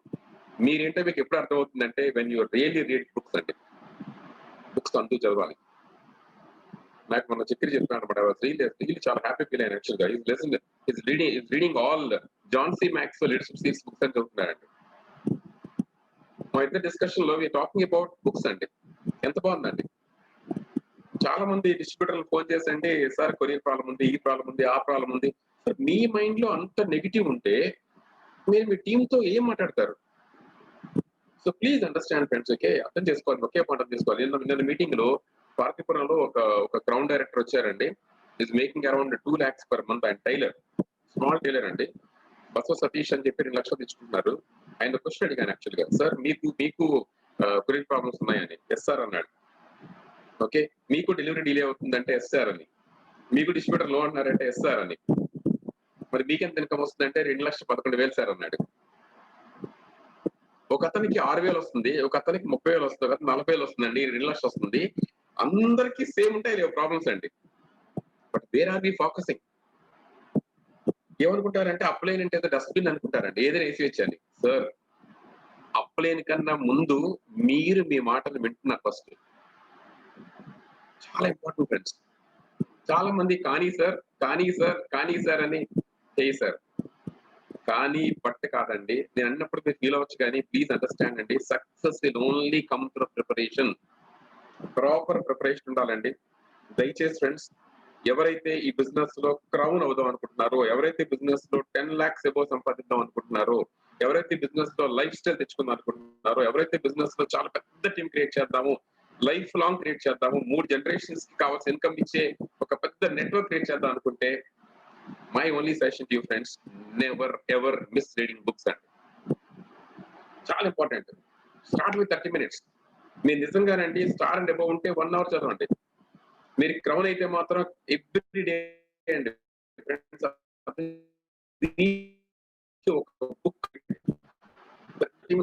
మీరేంటో మీకు ఎప్పుడు అర్థం అవుతుందంటే when you really read books అండి. బుక్స్ అందుకు చదవాలి. నాకు మొన్న చక్రి చెప్తున్నాను అనమాట, చాలా హ్యాపీ ఫీల్ అయ్యాను యాక్చువల్ గా. Reading all John C Maxwell leadership skills books అని చదువుతున్నారండి. మా ఇద్దరు డిస్కషన్ లో టాకింగ్ అబౌట్ బుక్స్ అండి. ఎంత బాగుందండి. చాలా మంది డిస్ట్రిబ్యూటర్లు ఫోన్ చేసండి, సార్ కొరియర్ ప్రాబ్లం ఉంది, ఈ ప్రాబ్లం ఉంది, ఆ ప్రాబ్లం ఉంది. మీ మైండ్ లో అంత నెగిటివ్ ఉంటే మీరు మీ టీమ్ తో ఏం మాట్లాడతారు? So please understand friends. Okay, అర్థం చేసుకోవాలి, ఒకే పాయింట్ అర్థం చేసుకోవాలి. నిన్న మీటింగ్ లో పార్తీపురంలో ఒక గ్రౌండ్ డైరెక్టర్ వచ్చారండి. Is making around 2 lakhs per month. ఆయన టైలర్, స్మాల్ టైలర్ అండి. బసవ సతీష్ అని చెప్పి 2 లక్షలు తెచ్చుకుంటున్నారు. ఆయన క్వశ్చన్ అడిగాను యాక్చువల్ గా, సార్ మీకు కొరియర్ ప్రాబ్లమ్స్ ఉన్నాయని. ఎస్ సార్ అన్నాడు. ఓకే, మీకు డెలివరీ డిలే అవుతుందంటే ఎస్ సార్ అని. మీకు డిస్ట్రిబ్యూటర్ లో అన్నారంటే ఎస్ సార్ అని. మరి మీకెంత ఇన్కమ్ వస్తుందంటే 2,11,11,000 సార్ అన్నాడు. ఒక అతనికి 6,000 వస్తుంది, ఒక అతనికి 30,000 వస్తుంది, ఒక 40,000 వస్తుందండి, 2,00,000 వస్తుంది. అందరికీ సేమ్ ఉంటాయి ప్రాబ్లమ్స్ అండి. But where are we focusing? ఏమనుకుంటారంటే అప్లైన్ అంటే ఏదో డస్ట్బిన్ అనుకుంటారండి, ఏదైనా వేసి వచ్చాను. సార్, అప్లైన్ కన్నా ముందు మీరు మీ మాటలు వింటున్నారు ఫస్ట్. చాలా ఇంపార్టెంట్ ఫ్రెండ్స్. చాలా మంది కానీ సార్, కానీ సార్, కానీ సార్ అని చేయి సార్. కానీ బట్ కాదండి. నేను అన్నప్పుడు మీరు ఫీల్ అవ్వచ్చు, కానీ ప్లీజ్ అండర్స్టాండ్ అండి, success will only come through preparation. Proper preparation ఉండాలండి. దయచేసి ఫ్రెండ్స్, ఎవరైతే ఈ బిజినెస్ లో క్రౌన్ అవుదాం అనుకుంటున్నారో, ఎవరైతే బిజినెస్ లో 10 lakhs ఎబో సంపాదిద్దాం అనుకుంటున్నారో, ఎవరైతే బిజినెస్ లో లైఫ్ స్టైల్ తెచ్చుకుందాం అనుకుంటున్నారో, ఎవరైతే బిజినెస్ లో చాలా పెద్ద టీం క్రియేట్ చేద్దాము, లైఫ్ లాంగ్ క్రియేట్ చేద్దాము, 3 generations కి కావాల్సిన ఇన్కమ్ ఇచ్చే ఒక పెద్ద నెట్వర్క్ క్రియేట్ చేద్దాం అనుకుంటే, my only suggestion to you friends, never ever miss reading books అండి. చాలా ఇంపార్టెంట్. Start with 30 minutes. మీరు నిజంగానండి స్టార్ అండ్ అబౌవ్ ఉంటే 1 hour చదవండి. మీరు క్రౌన్ అయితే మాత్రం ఎవ్రీ డే అండి ఫ్రెండ్స్, ఒక బుక్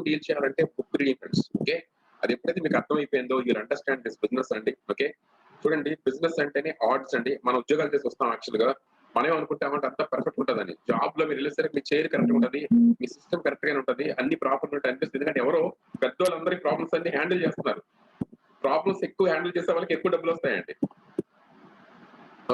డీల్ చేయాలంటే బుక్ రీడింగ్ ఫ్రెండ్స్. ఓకే, అది ఎప్పుడైతే మీకు అర్థమైపోయిందో యూర్ అండర్స్టాండ్ దిస్ బిజినెస్ అండి. ఓకే, చూడండి, బిజినెస్ అంటేనే ఆర్డ్స్ అండి. మనం ఉద్యోగాలు చేసి వస్తాం యాక్చువల్ గా. మనం అనుకుంటామంటే అంతా పర్ఫెక్ట్ ఉంటుందని. జాబ్ లో మీరు వెళ్ళేసరికి మీ చైర్ కరెక్ట్ ఉంటుంది, మీ సిస్టమ్ కరెక్ట్ గానే ఉంటుంది, అన్ని ప్రాపర్ ఉంటాయి అనిపిస్తుంది. ఎందుకంటే ఎవరో పెద్దవాళ్ళందరి ప్రాబ్లమ్స్ అన్ని హ్యాండిల్ చేస్తున్నారు. ప్రాబ్లమ్స్ ఎక్కువ హ్యాండిల్ చేసే వాళ్ళకి ఎక్కువ డబ్బులు వస్తాయండి.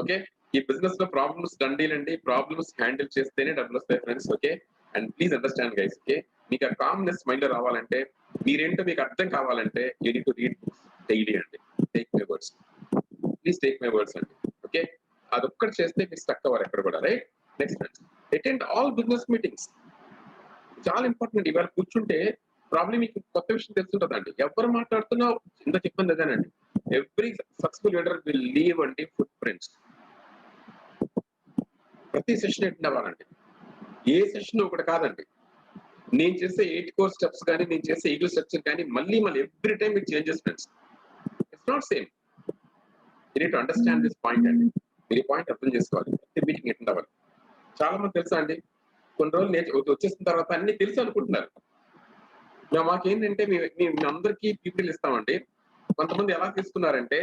ఓకే, ఈ బిజినెస్ లో ప్రాబ్లమ్స్ దండీలండి, ప్రాబ్లమ్స్ హ్యాండిల్ చేస్తేనే డబ్బులు వస్తాయి friends. Okay, and please understand guys. Okay, మీకు ఆ కామ్నెస్ మైండ్ లో రావాలంటే, మీరేంటో మీకు అర్థం కావాలంటే, you need to read books daily అండి. Take my words, please take my words అండి. ఓకే, అదొక్కటి చేస్తే మీరు స్టక్ అవ్వరు ఎక్కడ కూడా. Right, next friends, attend all business meetings. చాలా ఇంపార్టెంట్. ఇవాళ కూర్చుంటే ప్రాబ్లం మీకు కొత్త విషయం తెలుస్తుంటదండి. ఎవరు మాట్లాడుతున్నా ఇంత చెప్పింది అదేనండి. Every successful leader will leave అండి ఫుట్ ప్రింట్స్. ప్రతి సెషన్ అటెండ్ అవ్వాలండి. ఏ సెషన్ ఒకటి కాదండి. నేను చేసే 8 కోర్ స్టెప్స్ కానీ, నేను చేసే ఈగల్ స్ట్రక్చర్ కానీ మళ్ళీ ఎవ్రీ టైం మీకు changes friends. It's not same. You need to understand this point అండి. మీరు ఈ పాయింట్ అర్థం చేసుకోవాలి. ప్రతి మీటింగ్ అటెండ్ అవ్వాలి. చాలా మంది తెలుసా అండి, కొన్ని రోజులు వచ్చేసిన తర్వాత అన్ని తెలుసు అనుకుంటున్నారు. మాకేంటంటే మేము అందరికీ పీపీటీలు ఇస్తామండి. కొంతమంది ఎలా తీసుకున్నారంటే,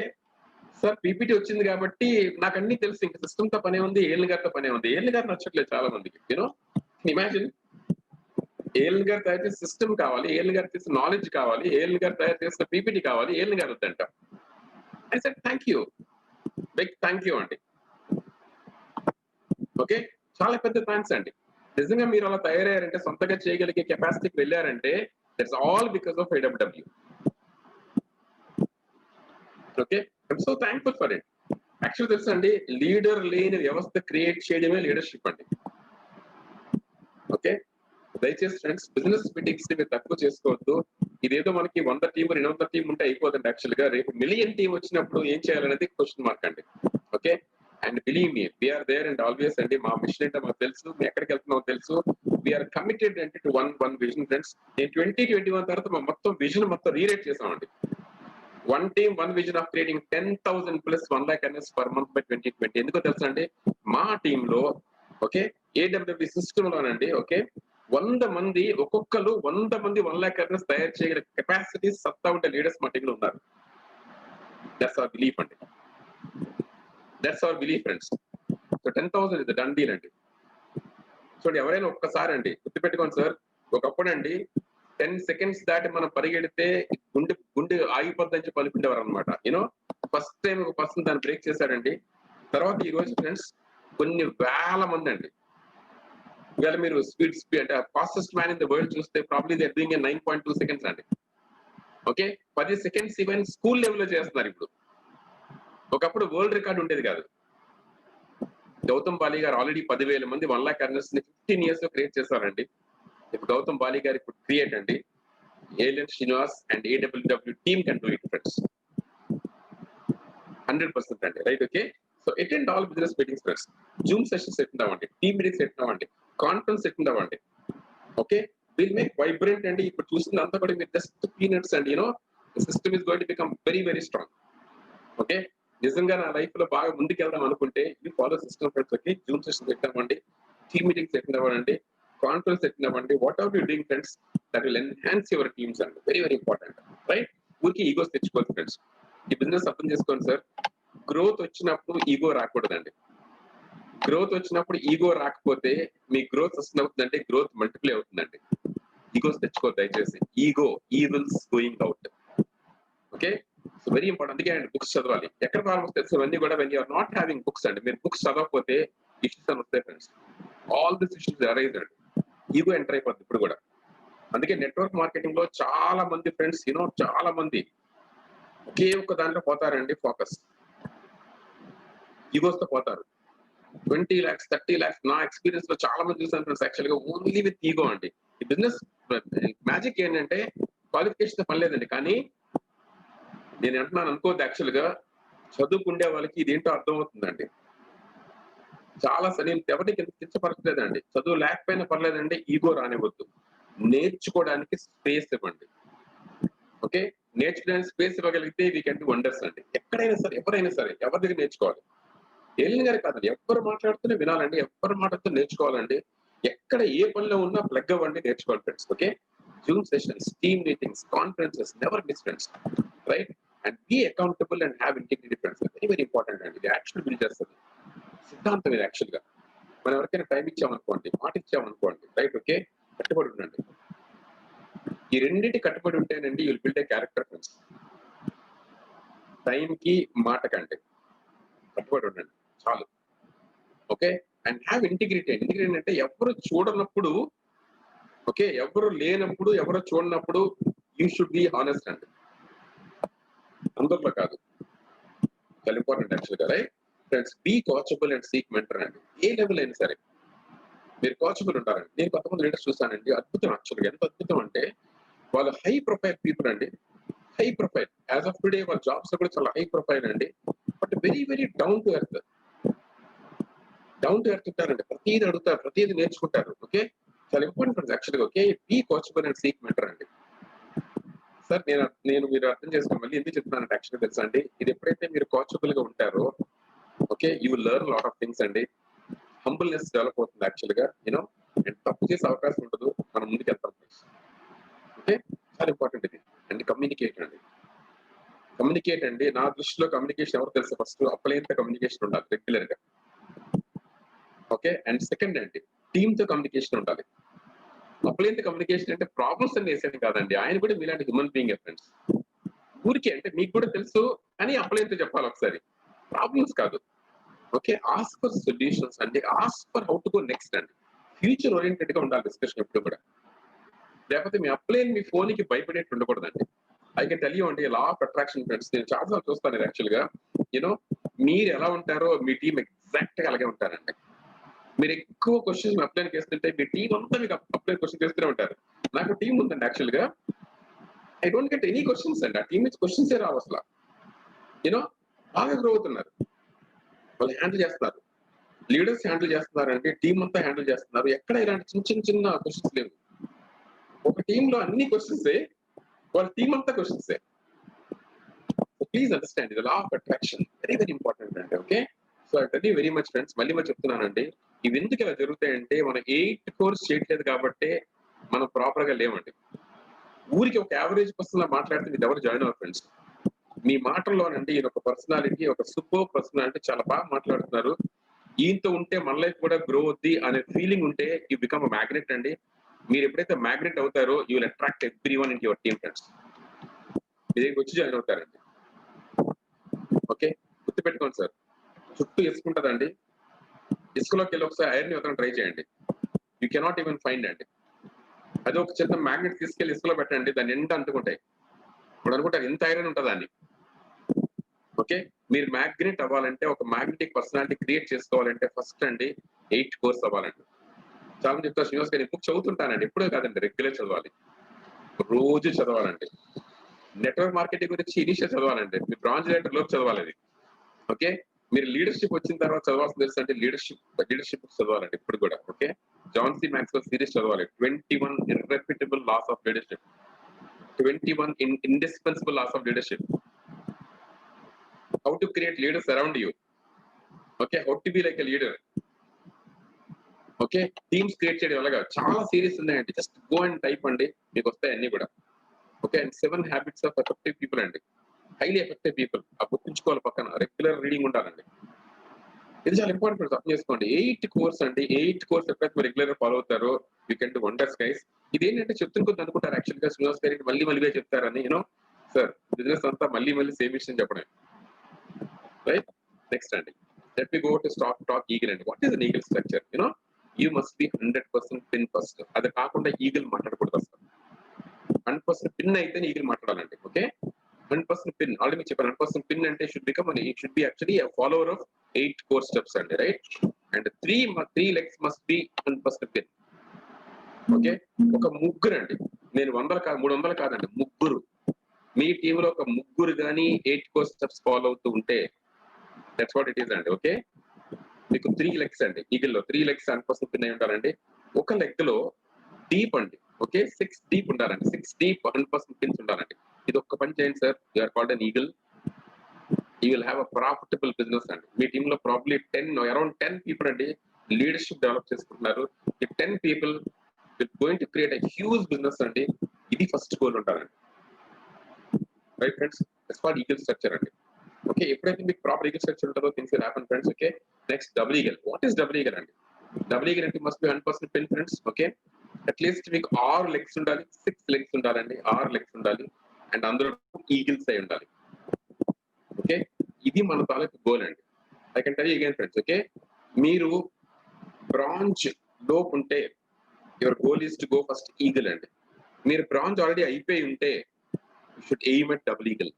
సార్ పీపీటీ వచ్చింది కాబట్టి నాకు అన్ని తెలుసు, ఇంకా సిస్టమ్ తో పనే ఉంది, ఏళ్ళ గారితో పనే ఉంది. ఏళ్ళ గారు నచ్చట్లేదు చాలా మందికి. యూనో, ఇమాజిన్, ఏళ్ళ గారు తయారు చేసిన సిస్టమ్ కావాలి, ఏళ్ళ గారు చేసిన నాలెడ్జ్ కావాలి, ఏళ్ళ గారు తయారు చేసిన పీపీటీ కావాలి, ఏళ్ళ గారు వద్దంట. I said thank you, big thank you అండి. ఓకే, చాలా పెద్ద థ్యాంక్స్ అండి. నిజంగా మీరు అలా తయారయ్యారంటే, సొంతగా చేయగలిగే కెపాసిటీకి వెళ్ళారంటే, that's all because of IWW. Okay, I'm so thankful for it. Actual తెలుసా అండి, లీడర్ లేని వ్యవస్థ క్రియేట్ చేయడమే లీడర్షిప్ అండి. ఓకే, దయచేసి ఫ్రెండ్స్, బిజినెస్ మీటింగ్స్ ని మీరు తక్కువ చేసుకోవద్దు. ఇదేదో మనకి 100 టీమ్ 200 టీం ఉంటే అయిపోతుంది. యాక్చువల్ గా రేపు మిలియన్ టీం వచ్చినప్పుడు ఏం చేయాలనేది క్వశ్చన్ మార్క్ అండి. Okay, and believe me, we're there and always అండి. మా మిషన్ ఏంటో మాకు తెలుసు, మేము ఎక్కడికి వెళ్తున్నామో తెలుసు. వీఆర్ కమిటెడ్ అంటే టు వన్ విజన్ ఫ్రెండ్స్. నేను 2021 తర్వాత మా మొత్తం విజన్ మొత్తం రీరేట్ చేసామండి. One team, one vision of creating 10,000 plus 1 lakh earners per month by 2020. ఎందుకో తెలుసా అండి, మా టీమ్ లో ఓకే ఏడబ్ల్యూబీ సిస్టమ్ లోనండి ఓకే 100 మంది, ఒక్కొక్కరు 100 మంది 1 lakh earners తయారు చేయగల కెపాసిటీ సత్తా ఉంటే లీడర్స్ మా టీంలో ఉన్నారు. దట్స్ అవర్ బిలీఫ్ అండి. That's our belief friends. So 10,000 ఇది డన్ డీల్ అండి. చూడండి, ఎవరైనా ఒక్కసారి అండి గుర్తుపెట్టుకోండి సార్, ఒకప్పుడు అండి 10 seconds దాటి మనం పరిగెడితే గుండె ఆగిపోద్దని పలుకుండేవారు అనమాట. యూనో, ఫస్ట్ టైం ఒక పర్సన్ దాన్ని బ్రేక్ చేశాడండి. తర్వాత ఈ రోజు ఫ్రెండ్స్ కొన్ని వేల మంది అండి. ఇవాళ మీరు స్పీడ్ అంటే fastest man in the world చూస్తే probably they are doing 9.2 seconds అండి. ఓకే, 10 seconds ఈవెన్ స్కూల్ లెవెల్లో చేస్తున్నారు ఇప్పుడు. ఒకప్పుడు వరల్డ్ రికార్డ్ ఉండేది కాదు. గౌతమ్ బాలి గారు ఆల్రెడీ 10,000 మంది 1 lakh earners ని 15 years లో క్రియేట్ చేశారండి. ఇప్పుడు గౌతమ్ బాలి గారు ఇప్పుడు క్రియేట్ అండి. Alien Srinivas and AWW team can do it friends. 100% అండి. Right, okay. So attend all business meetings friends. Zoom sessions attend అవ్వండి, టీమ్ మీటింగ్స్ అటెండ్ అవ్వండి, కాన్ఫరెన్స్ అటెండ్ అవ్వండి. ఓకే, విల్ మేక్ వైబ్రెంట్ అండి. ఇప్పుడు చూసిందంతా కూడా మీరు జస్ట్ పీనట్స్ అండి. You know, system is going to become very very strong. Okay, నిజంగా నా లైఫ్ లో బాగా ముందుకు వెళ్దాం అనుకుంటే you follow system friends. Okay, zoom sessions attend అవ్వండి, టీమ్ మీటింగ్స్ అటెండ్ అవ్వండి, కాన్ఫరెన్స్ పెట్టినవ్వండి, whatever you doing friends that will enhance your teams అండి. Very very important, right? ఊరికి ఈగోస్ తెచ్చుకోవచ్చు ఫ్రెండ్స్. ఈ బిజినెస్ అర్థం చేసుకోండి సార్. గ్రోత్ వచ్చినప్పుడు ఈగో రాకూడదండి. గ్రోత్ వచ్చినప్పుడు ఈగో రాకపోతే మీ గ్రోత్ వస్తుందంటే గ్రోత్ మల్టిప్లై అవుతుందండి. ఈగోస్ తెచ్చుకోవద్దు దయచేసి. Ego evils going out. Okay, so very important. అందుకే అండి బుక్స్ చదవాలి. ఎక్కడ ప్రాబ్లమ్స్ తెలుసు అన్ని కూడా when you're not having books అండి. మీరు బుక్స్ చదవకపోతే ఇష్యూస్ అని వస్తాయి friends. All this issues arise అండి. ఈగో ఎంటర్ అయిపోతుంది ఇప్పుడు కూడా. అందుకే నెట్వర్క్ మార్కెటింగ్ లో చాలా మంది ఫ్రెండ్స్ చాలా మంది ఒకే ఒక్క దాంట్లో పోతారండి. ఫోకస్ ఈగోస్ తో పోతారు. 20 lakhs 30 lakhs నా ఎక్స్పీరియన్స్ లో చాలా మంది చూసాను ఫ్రెండ్స్. యాక్చువల్ గా ఓన్లీ విత్ ఈగో అండి. ఈ బిజినెస్ మ్యాజిక్ ఏంటంటే క్వాలిఫికేషన్ పని లేదండి. కానీ నేను అంటున్నాను అనుకోవద్దు, యాక్చువల్ గా చదువుకుండే వాళ్ళకి ఇదేంటో అర్థమవుతుందండి. చాలా నేను ఎవరికి కించపరచలేదండి. చదువు లేకపోయినా పర్లేదండి, ఈగో రానివ్వద్దు. నేర్చుకోవడానికి స్పేస్ ఇవ్వండి. ఓకే, నేర్చుకోవడానికి స్పేస్ ఇవ్వగలిగితే వీ కెన్ డు వండర్స్ అండి. ఎక్కడైనా సరే, ఎవరైనా సరే, ఎవరి దగ్గర నేర్చుకోవాలి. ఏలిన గారి కాదండి, ఎవరు మాట్లాడుతూనే వినాలండి, ఎవరు మాట్లాడుతూ నేర్చుకోవాలండి. ఎక్కడ ఏ పనిలో ఉన్నా ప్లగ్ అవ్వండి, నేర్చుకోవాలి friends. Okay, zoom sessions, team meetings, conferences, never miss friends, right? And be accountable and have integrity friends. Very very important అండి. ఇది యాక్చువల్ బిల్డ్ చేస్తుంది. సిద్ధాంతం ఇది యాక్చువల్ గా. మనం ఎవరికైనా టైం ఇచ్చామనుకోండి, మాట ఇచ్చామనుకోండి, రైట్? ఓకే, కట్టుబడి ఉండండి. ఈ రెండింటి కట్టుబడి ఉంటేనండి you'll build a character friends. టైంకి మాటకండి కట్టుబడి ఉండండి చాలు. Okay, and have integrity. Integrity అంటే ఎవరు చూడనప్పుడు, ఓకే, ఎవరు లేనప్పుడు, ఎవరు చూడనప్పుడు యూ షుడ్ బి హానెస్ట్ అండి. అందరిలో కాదు, చాలా ఇంపార్టెంట్ యాక్చువల్ గా, right friends? Be coachable and seek mentor అండి. ఏ లెవెల్ అయినా సరే మీరు కోచబుల్ ఉంటారండి. నేను కొంతమంది లీడర్స్ చూస్తానండి, అద్భుతం. యాక్చువల్గా ఎంత అద్భుతం అంటే వాళ్ళు హై ప్రొఫైల్ పీపుల్ అండి. High profile as of today వాళ్ళ జాబ్స్ కూడా చాలా హై ప్రొఫైల్ అండి. But very very down to earth. Down to earth ఉంటారండి. ప్రతిదీ అడుగుతారు, ప్రతిదీ నేర్చుకుంటారు. ఓకే, చాలా ఇంపార్టెంట్ యాక్చువల్గా. Okay, be coachable and seek mentor అండి. సార్ నేను మీరు అర్థం చేసుకోండి, మళ్ళీ ఎందుకు చెప్తున్నానంటే యాక్చువల్గా తెలుసా అండి, ఇది ఎప్పుడైతే మీరు కోచబుల్ గా ఉంటారో, okay, you learn lot of things అండి. హంబుల్నెస్ డెవలప్ అవుతుంది యాక్చువల్గా. అండ్ తప్పు చేసే అవకాశం ఉండదు. మనం ముందుకు వెళ్తాం. ఓకే, చాలా ఇంపార్టెంట్ ఇది. అండ్ కమ్యూనికేట్ అండి. కమ్యూనికేట్ అండి. నా దృష్టిలో కమ్యూనికేషన్ ఎవరు తెలుసు? ఫస్ట్ అప్లైన్తో కమ్యూనికేషన్ ఉండాలి రెగ్యులర్ గా. ఓకే, అండ్ సెకండ్ అండి టీమ్ తో కమ్యూనికేషన్ ఉండాలి. అప్లైన్తో కమ్యూనికేషన్ అంటే ప్రాబ్లమ్స్ అని వేసేది కాదండి. ఆయన కూడా మీలాంటి హ్యూమన్ బీయింగ్ ఫ్రెండ్స్. ఊరికే అంటే మీకు కూడా తెలుసు అని అప్లైన్తో చెప్పాలి ఒకసారి, ప్రాబ్లమ్స్ కాదు. ఓకే, ఆస్క్ ఫర్ సొల్యూషన్స్ అండి. Ask for how to go next అండి. ఫ్యూచర్ ఓరియంటెడ్ గా ఉండాలి డిస్కషన్ ఎప్పుడు కూడా. లేకపోతే మీ అప్లైన్ మీ ఫోన్ కి భయపడేట్టు ఉండకూడదండి. ఐ కెన్ టెల్ యూ అండి, లా ఆఫ్ అట్రాక్షన్ ఫ్రెండ్స్. నేను చాలాసార్లు చూస్తాను యాక్చువల్ గా. మీరు ఎలా ఉంటారో మీ టీం ఎగ్జాక్ట్ గా అలాగే ఉంటారండి. మీరు ఎక్కువ క్వశ్చన్స్ మీ అప్లైన్ చేస్తుంటే మీ టీం అంతా మీకు అప్లైన్ క్వశ్చన్ చేస్తూనే ఉంటారు. నాకు టీం ఉందండి యాక్చువల్ గా. I don't get any questions అండి. ఆ టీం నుంచి క్వశ్చన్స్ రావు అసలు. బాగా గ్రో అవుతున్నారు. వాళ్ళు హ్యాండిల్ చేస్తున్నారు, లీడర్స్ హ్యాండిల్ చేస్తున్నారంటే టీం అంతా హ్యాండిల్ చేస్తున్నారు. ఎక్కడ ఇలాంటి చిన్న చిన్న క్వశ్చన్స్ లేవు. ఒక టీమ్ లో అన్ని క్వశ్చన్స్, వాళ్ళ టీం అంతా questions. Please understand the law of attraction. Very very important అండి. Okay, so I tell you very much friends. మళ్ళీ చెప్తున్నానండి, ఇవి ఎందుకు ఇలా జరుగుతాయంటే మనం 8 కోర్స్ చేయట్లేదు కాబట్టి మనం ప్రాపర్ గా లేవండి. ఊరికి ఒక యావరేజ్ పర్సన్ లా మాట్లాడితే మీరు ఎవరు జాయిన్ అవ్వరు ఫ్రెండ్స్. మీ మాటల్లోనండి ఈయన ఒక పర్సనాలిటీ, ఒక సూపర్ పర్సనాలిటీ, చాలా బాగా మాట్లాడుతున్నారు, ఈయనతో ఉంటే మన లైఫ్ కూడా గ్రో అవుద్ది అనే ఫీలింగ్ ఉంటే యూ బికమ్ మ్యాగ్నెట్ అండి. మీరు ఎప్పుడైతే మ్యాగ్నెట్ అవుతారో you will attract everyone in your team friends. మీ దగ్గరికి వచ్చి జాయిన్ అవుతారండి. ఓకే, గుర్తుపెట్టుకోండి సార్. చుట్టూ ఇసుక ఉంటుందండి. ఇసుకలోకి వెళ్ళి ఒకసారి ఐరన్ వెతకడం ట్రై చేయండి. యూ కెనాట్ ఈవెన్ ఫైండ్ అండి. అది ఒక చిన్న మ్యాగ్నెట్ తీసుకెళ్లి ఇసుకలో పెట్టండి, దాన్ని ఎంత అంటుకుంటాయి. ఇప్పుడు అనుకుంటారు ఎంత ఐరన్ ఉంటుందండి. ఓకే, మీరు మ్యాగ్నెట్ అవ్వాలంటే, ఒక మ్యాగ్నెటిక్ పర్సనాలిటీ క్రియేట్ చేసుకోవాలంటే ఫస్ట్ అండి 8 కోర్స్ అవ్వాలండి. చాలా మంది చెప్తారు, శ్రీనివాస్ గారు బుక్ చదువుతుంటానండి. ఎప్పుడే కాదండి, రెగ్యులర్ చదవాలి, రోజు చదవాలండి. నెట్వర్క్ మార్కెటింగ్ గురించి ఇనిషియల్ చదవాలండి. మీ బ్రాంచ్ డైరెక్టర్ లోపు చదవాలి అది. ఓకే, మీరు లీడర్షిప్ వచ్చిన తర్వాత చదవాల్సింది తెలుసు అంటే లీడర్షిప్ చదవాలండి ఇప్పుడు కూడా. Okay, John C Maxwell series చదవాలి. 21 irrefutable laws of leadership, 21 indispensable laws of leadership, how to create leaders around you. Okay, how to be like a leader. Okay, teams create చేయడం ఎలాగా చాలా సిరీస్ ఉన్నాయండి. Just go and type అండి, మీకు వస్తాయి అన్ని కూడా. Okay, and 7 habits of effective people అండి, హైలీ ఎఫెక్టివ్ పీపుల్. ఆ గుర్తుంచుకోవాలి, పక్కన రెగ్యులర్ రీడింగ్ ఉండాలండి. ఇది చాలా ఇంపార్టెంట్, అర్థం చేసుకోండి. 8 కోర్స్ అండి, 8 కోర్స్ ఎప్పుడైతే మీరు రెగ్యులర్ గా ఫాలో అవుతారో you can do wonders guys. ఇది ఏంటంటే చెప్తున్న కొద్ది అనుకుంటారు యాక్చువల్ గా శ్రీనివాస్ గారికి మళ్ళీ మళ్ళీ చెప్తారని. యూనో సార్, బిజినెస్ అంతా మళ్ళీ మళ్ళీ సేమ్ విషయం చెప్పడం, రైట్? నెక్స్ట్ అండి, let me go to talk eagle అండి. What is an eagle structure? You know you must be 100% pin first. అది కాకుండా ఈగిల్ మాట్లాడకూడదు అసలు. 100% పిన్ అయితే ఈగిల్ మాట్లాడాలండి. ఓకే, 100% పిన్ ఆల్రెడీ మీకు చెప్పాను. 100% పిన్ అంటే should become should be actually follower of 8 core steps అండి, right? And three legs must be 100% pin. Okay, ఒక ముగ్గురు అండి, నేను 100 కాదు 300 కాదండి, ముగ్గురు మీ టీంలో ఒక ముగ్గురు కానీ 8 కోర్ స్టెప్స్ ఫాలో అవుతూ ఉంటే దట్స్ వాట్ ఇట్ ఈస్ అండి. ఓకే, మీకు 3 లెగ్స్ అండి, ఈగిల్ లో 3 లెగ్స్ 100% పిన్ అయి ఉండాలండి. ఒక లెగ్ లో డీప్ అండి, ఓకే 6 డీప్ ఉండాలండి, 6 డీప్ 100% పిన్స్ ఉండాలండి. ఇది ఒక్క పని చేయండి sir, you are called an eagle. You will have a profitable business అండి. మీ టీమ్ లో ప్రాబ్లీ అరౌండ్ 10 పీపుల్ అండి లీడర్షిప్ డెవలప్ చేసుకుంటున్నారు. ఈ 10 people will going to create a huge business అండి. ఇది ఫస్ట్ గోల్ ఉంటారండి, right friends? That's called eagle structure అండి. ఓకే, ఎప్పుడైతే మీకు ప్రాపర్ ఈగిల్ స్ట్రక్చర్ ఉంటుందో things will happen friends. Okay, next double eagle. What is double eagle అండి? Double eagle అంటే must be 100% pin friends. Okay, at least మీకు 6 legs ఉండాలి, 6 legs ఉండాలండి, 6 legs ఉండాలి. అండ్ అందులో ఈగిల్స్ అయి ఉండాలి. ఓకే, ఇది మన తాలూకు గోల్ అండి. I can tell you again friends. Okay, మీరు బ్రాంజ్ లోపు ఉంటే your goal is to go first eagle అండి. మీరు బ్రాంజ్ ఆల్రెడీ అయిపోయి ఉంటే you should aim at double eagle.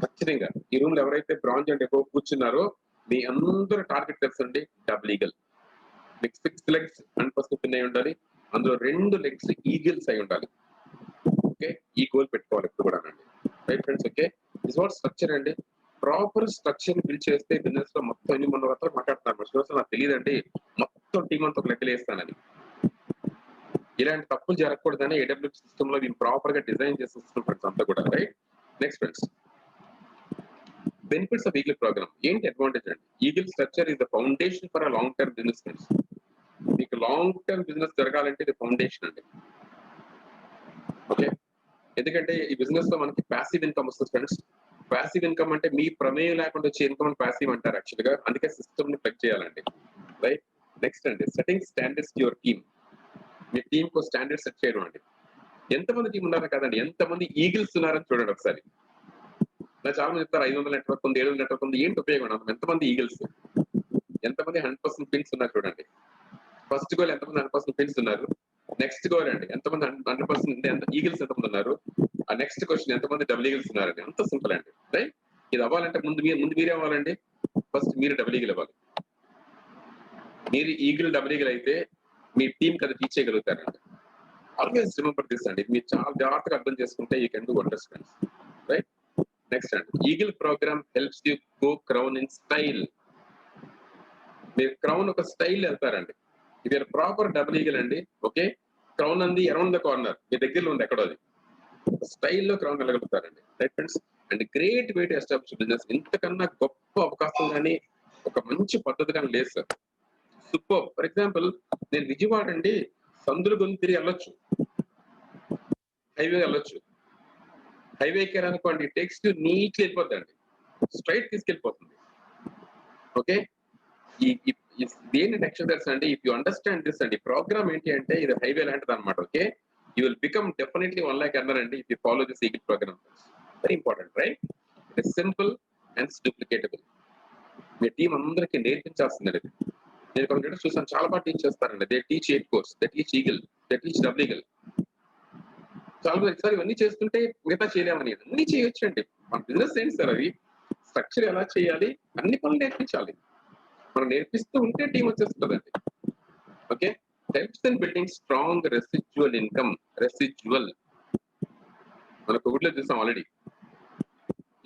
ఖచ్చితంగా ఈ రూమ్ లో ఎవరైతే బ్రాంజ్ అంటే ఎక్కువ కూర్చున్నారో మీ అందరూ టార్గెట్ తెలుసండి డబుల్ ఈగిల్. మీకు 6 లెగ్స్ 100% పిన్ అయి ఉండాలి, అందులో 2 లెగ్స్ ఈగిల్స్ అయి ఉండాలి. ఓకే, ఈ గోల్ పెట్టుకోవాలి ఇప్పుడు కూడా అండి, right friends? Okay, is what structure అండి. ప్రాపర్ స్ట్రక్చర్ బిల్డ్ చేస్తే బిజినెస్ లో మొత్తం ఎన్ని మన వరకు మాట్లాడుతున్నారు నాకు తెలియదండి, మొత్తం టీం అంతా ఒక లెక్కలు వేస్తానని. ఇలాంటి తప్పులు జరగకూడదని ఏడబ్ల్యూ సిస్టమ్ లో దీన్ని ప్రాపర్ గా డిజైన్ చేసి వస్తున్నాం ఫ్రెండ్స్ అంతా కూడా, right? Next friends, benefits of eagle program. ఏంటి అడ్వాంటేజ్ అండి? Eagle structure is the foundation for a long term business friends. మీకు లాంగ్ టర్మ్ బిజినెస్ జరగాలంటే ఇది ఫౌండేషన్ అండి. ఓకే, ఎందుకంటే ఈ బిజినెస్ లో మనకి ప్యాసివ్ ఇన్కమ్ వస్తుంది ఫ్రెండ్స్. ప్యాసివ్ ఇన్కమ్ అంటే మీ ప్రమేయం లేకుండా వచ్చే ఇన్కమ్ ప్యాసివ్ అంటారు యాక్చువల్ గా. అందుకే సిస్టమ్ ని ప్లగ్ చేయాలండి, రైట్? నెక్స్ట్ అండి, setting standards to your team. Me team కు స్టాండర్డ్ సెట్ చేయడం అండి. ఎంతమంది టీం ఉన్నారు కదండి, ఎంతమంది ఈగిల్స్ ఉన్నారని చూడండి ఒకసారి. నా చాలా మంది చెప్తారు 500 నెట్వర్క్ ఉంది, 700 నెట్వర్క్ ఉంది. ఏంటి ఉపయోగం? ఎంతమంది ఈగిల్స్, ఎంతమంది 100% పిన్స్ ఉన్నారు చూడండి. ఫస్ట్ గోల్ ఎంతమంది 100% పిన్స్ ఉన్నారు? నెక్స్ట్ గోల్ అండి ఎంతమంది 100% ఈగిల్స్ ఎంతమంది ఉన్నారు? ఆ నెక్స్ట్ క్వశ్చన్ ఎంతమంది డబుల్ ఈగిల్స్ ఉన్నారండి? అంత సింపుల్ అండి, రైట్? ఇది అవ్వాలంటే ముందు మీరే అవ్వాలండి. ఫస్ట్ మీరు డబుల్ ఈగిల్ అవ్వాలి. మీరు ఈగిల్ డబుల్ ఈగిల్ అయితే మీ టీం కదా టీచ్ చేయగలుగుతారండి. ఆల్వేస్ రిమెంబర్ దిస్ అండి, మీరు చాలా జాగ్రత్తగా అర్థం చేసుకుంటే you can do wonders friends, right? Next అండి, eagle program helps you go crown in style. మీరు క్రౌన్ ఒక స్టైల్ వెళ్తారండి. ఇది ప్రాపర్ డబుల్ ఈగిల్ అండి. ఓకే, క్రౌన్ అంది అరౌండ్ ద కార్నర్, మీ దగ్గరలో ఉంది ఎక్కడో, అది స్టైల్లో క్రౌన్ వెళ్ళగలుగుతారండి, right friends? And great way to establish business. ఇంతకన్నా గొప్ప అవకాశం కానీ ఒక మంచి పద్ధతి కానీ లేదు సార్. సూపర్. ఫర్ ఎగ్జాంపుల్, నేను విజయవాడ అండి సందులు గొంతు తిరిగి వెళ్ళొచ్చు, హైవే వెళ్ళొచ్చు. హైవే ఎక్కారనుకోండి టెక్స్ట్ నీట్గా వెళ్ళిపోద్దండి, స్ట్రైట్ తీసుకెళ్ళిపోతుంది. ఓకే, దేని యాక్చువల్ తెలుసా అండి? ఇఫ్ యూ అండర్స్టాండ్ దిస్ అండి, ప్రోగ్రామ్ ఏంటి అంటే ఇది హైవే లాంటిది అనమాట. Okay, you will become definitely 1 lakh earner అండి if you follow this eagle program. Very important, right? It is simple and duplicatable. మీ టీం అందరికీ నేర్పించాల్సింది ఇది. నేను కొన్ని చూసాను, చాలా బాగా టీచ్ చేస్తారండి. They teach 8 course, they teach eagle, they teach double eagle. చాలా మంది సార్ ఇవన్నీ చేస్తుంటే మిగతా చేయలేమని. అన్ని చేయొచ్చు అండి, మన బిజినెస్ ఏంటి సార్? అవి స్ట్రక్చర్ ఎలా చేయాలి, అన్ని పనులు నేర్పించాలి. మనం నేర్పిస్తూ ఉంటే టీం వచ్చేస్తుందండి. Okay, helps in building strong residual income. Residual మన కోవిడ్లో చూసాం ఆల్రెడీ.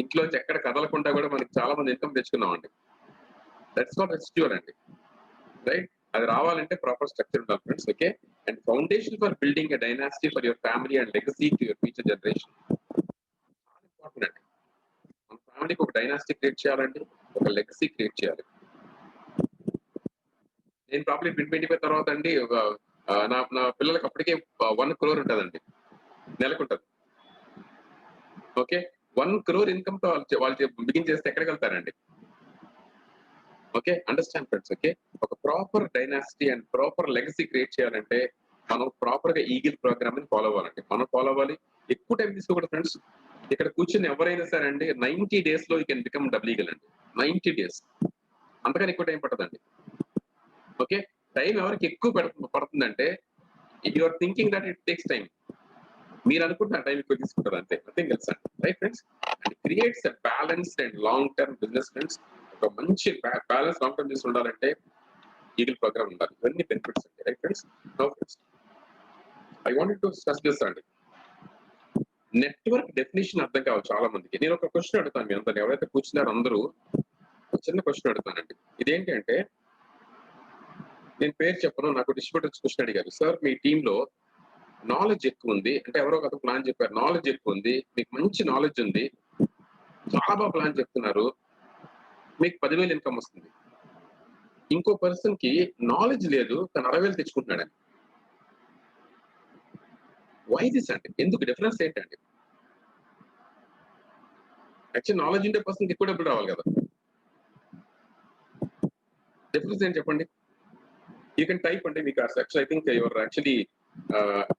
ఇంట్లో ఎక్కడ కదలకుండా కూడా మనకి చాలా మంది ఇన్కమ్ తెచ్చుకున్నాం అండి. దట్స్ నాట్ రెసిడ్యువల్ అండి, రైట్? అది రావాలంటే ప్రాపర్ స్ట్రక్చర్ ఉండాలి friends. Okay, and foundation for building a dynasty for your family and legacy to your future generation. చాలా ఇంపార్టెంట్ అండి. మన ఫ్యామిలీకి ఒక డైనాసిటీ క్రియేట్ చేయాలండి, ఒక లెగసీ క్రియేట్ చేయాలి. నేను ప్రాబ్లీ 2025 తర్వాత అండి నా పిల్లలకి అప్పటికే 1 crore ఉంటుందండి, నెలకు ఉంటుంది. ఓకే, 1 crore ఇన్కమ్ తో వాళ్ళు బిగిన్ చేస్తే ఎక్కడికి వెళ్తారండి? Okay, understand friends. ఓకే, ఒక proper dynasty and proper legacy create చేయాలంటే మనం ప్రాపర్ గా ఈగిల్ ప్రోగ్రామ్ ని ఫాలో అవ్వాలండి. మనం ఫాలో అవ్వాలి, ఎక్కువ టైం తీసుకోకూడదు ఫ్రెండ్స్. ఇక్కడ కూర్చుని ఎవరైనా సరే అండి 90 days లో you can become double eagle అండి. 90 days, అంతకని ఎక్కువ టైం పట్టదండి. ఓకే, టైం ఎవరికి ఎక్కువ పడుతుందంటే you are thinking that it takes time. మీరు అనుకుంటున్న టైం ఎక్కువ తీసుకుంటారు అంతే, నథింగ్ ఎల్స్ అండి. Right friends, and creates a balanced and long term business friends. ఒక మంచి బ్యాలెన్స్ లాంగ్ టర్మ్ బిజినెస్ ఉండాలంటే ఈగిల్ ప్రోగ్రామ్ ఉండాలి. ఇవన్నీ బెనిఫిట్స్ అండి. Right friends, now friends I wanted to discuss this అండి. నెట్వర్క్ డెఫినేషన్ అర్థం కావాలి చాలా మందికి. నేను ఒక క్వశ్చన్ అడుగుతాను మీ అందరిని, ఎవరైతే కూర్చున్నారో అందరూ ఒక చిన్న క్వశ్చన్ అడుగుతానండి. ఇదేంటి అంటే, నేను పేరు చెప్పను, నాకు డిస్ట్రిబ్యూటర్స్ క్వశ్చన్ అడిగారు, సార్ మీ టీంలో నాలెడ్జ్ ఎక్కువ ఉంది అంటే, ఎవరో ఒక ప్లాన్ చెప్పారు, నాలెడ్జ్ ఎక్కువ ఉంది, మీకు మంచి నాలెడ్జ్ ఉంది, చాలా బాగా ప్లాన్ చెప్తున్నారు, మీకు 10,000 ఇన్కమ్ వస్తుంది. ఇంకో పర్సన్ కి నాలెడ్జ్ లేదు, తను 60,000 తెచ్చుకుంటున్నాడు. వై దిస్ అండి? ఎందుకు? డిఫరెన్స్ ఏంటండి? యాక్చువల్ నాలెడ్జ్ ఉండే పర్సన్ కి ఎక్కువ డబ్బులు రావాలి కదా. డిఫరెన్స్ ఏంటి చెప్పండి? యూ కెన్ టైప్ అండి. మీకు I think your actually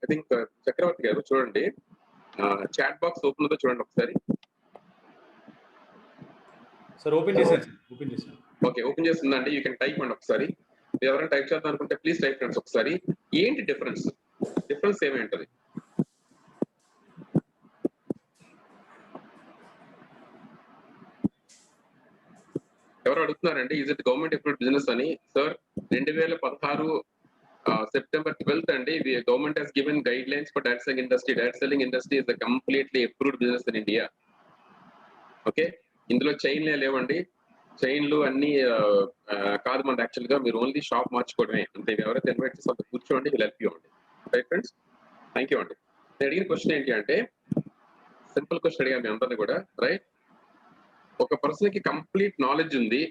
I think Chakravarthi గారు చూడండి, చాట్ బాక్స్ ఓపెన్ ఉందో చూడండి ఒకసారి. సార్ ఓపెన్ చేశాను సార్, ఓపెన్ చేశాను. ఓకే, ఓపెన్ చేస్తుందండి. యూ కెన్ టైప్ అండి ఒకసారి. ఎవరైనా టైప్ చేద్దాం అనుకుంటే ప్లీజ్ టైప్ ఫ్రెండ్స్ ఒకసారి. ఏంటి డిఫరెన్స్? డిఫరెన్స్ ఏమి ఉంటుంది? ఎవరు అడుగుతున్నారండి, is it government approved business అని? సార్ 2016 September 12th అండి, government has given guide lines for direct selling industry. Direct selling industry is the completely approved business in India. Okay, ఇందులో చైన్లే లేవండి, చైన్లు అన్ని కాదు మన యాక్చువల్ గా. మీరు ఓన్లీ షాప్ మార్చుకోవడమే అంతే. ఎవరైతే ఇన్వైట్ చేస్తే అంత కూర్చోండి, హెల్ప్ యూ అండి. రైట్ ఫ్రెండ్స్, థ్యాంక్ యూ అండి. నేను అడిగిన క్వశ్చన్ ఏంటి అంటే, సింపుల్ క్వశ్చన్ అడిగాను మీ అందరినీ కూడా. రైట్, ఒక పర్సన్ కి కంప్లీట్ నాలెడ్జ్ ఉంది,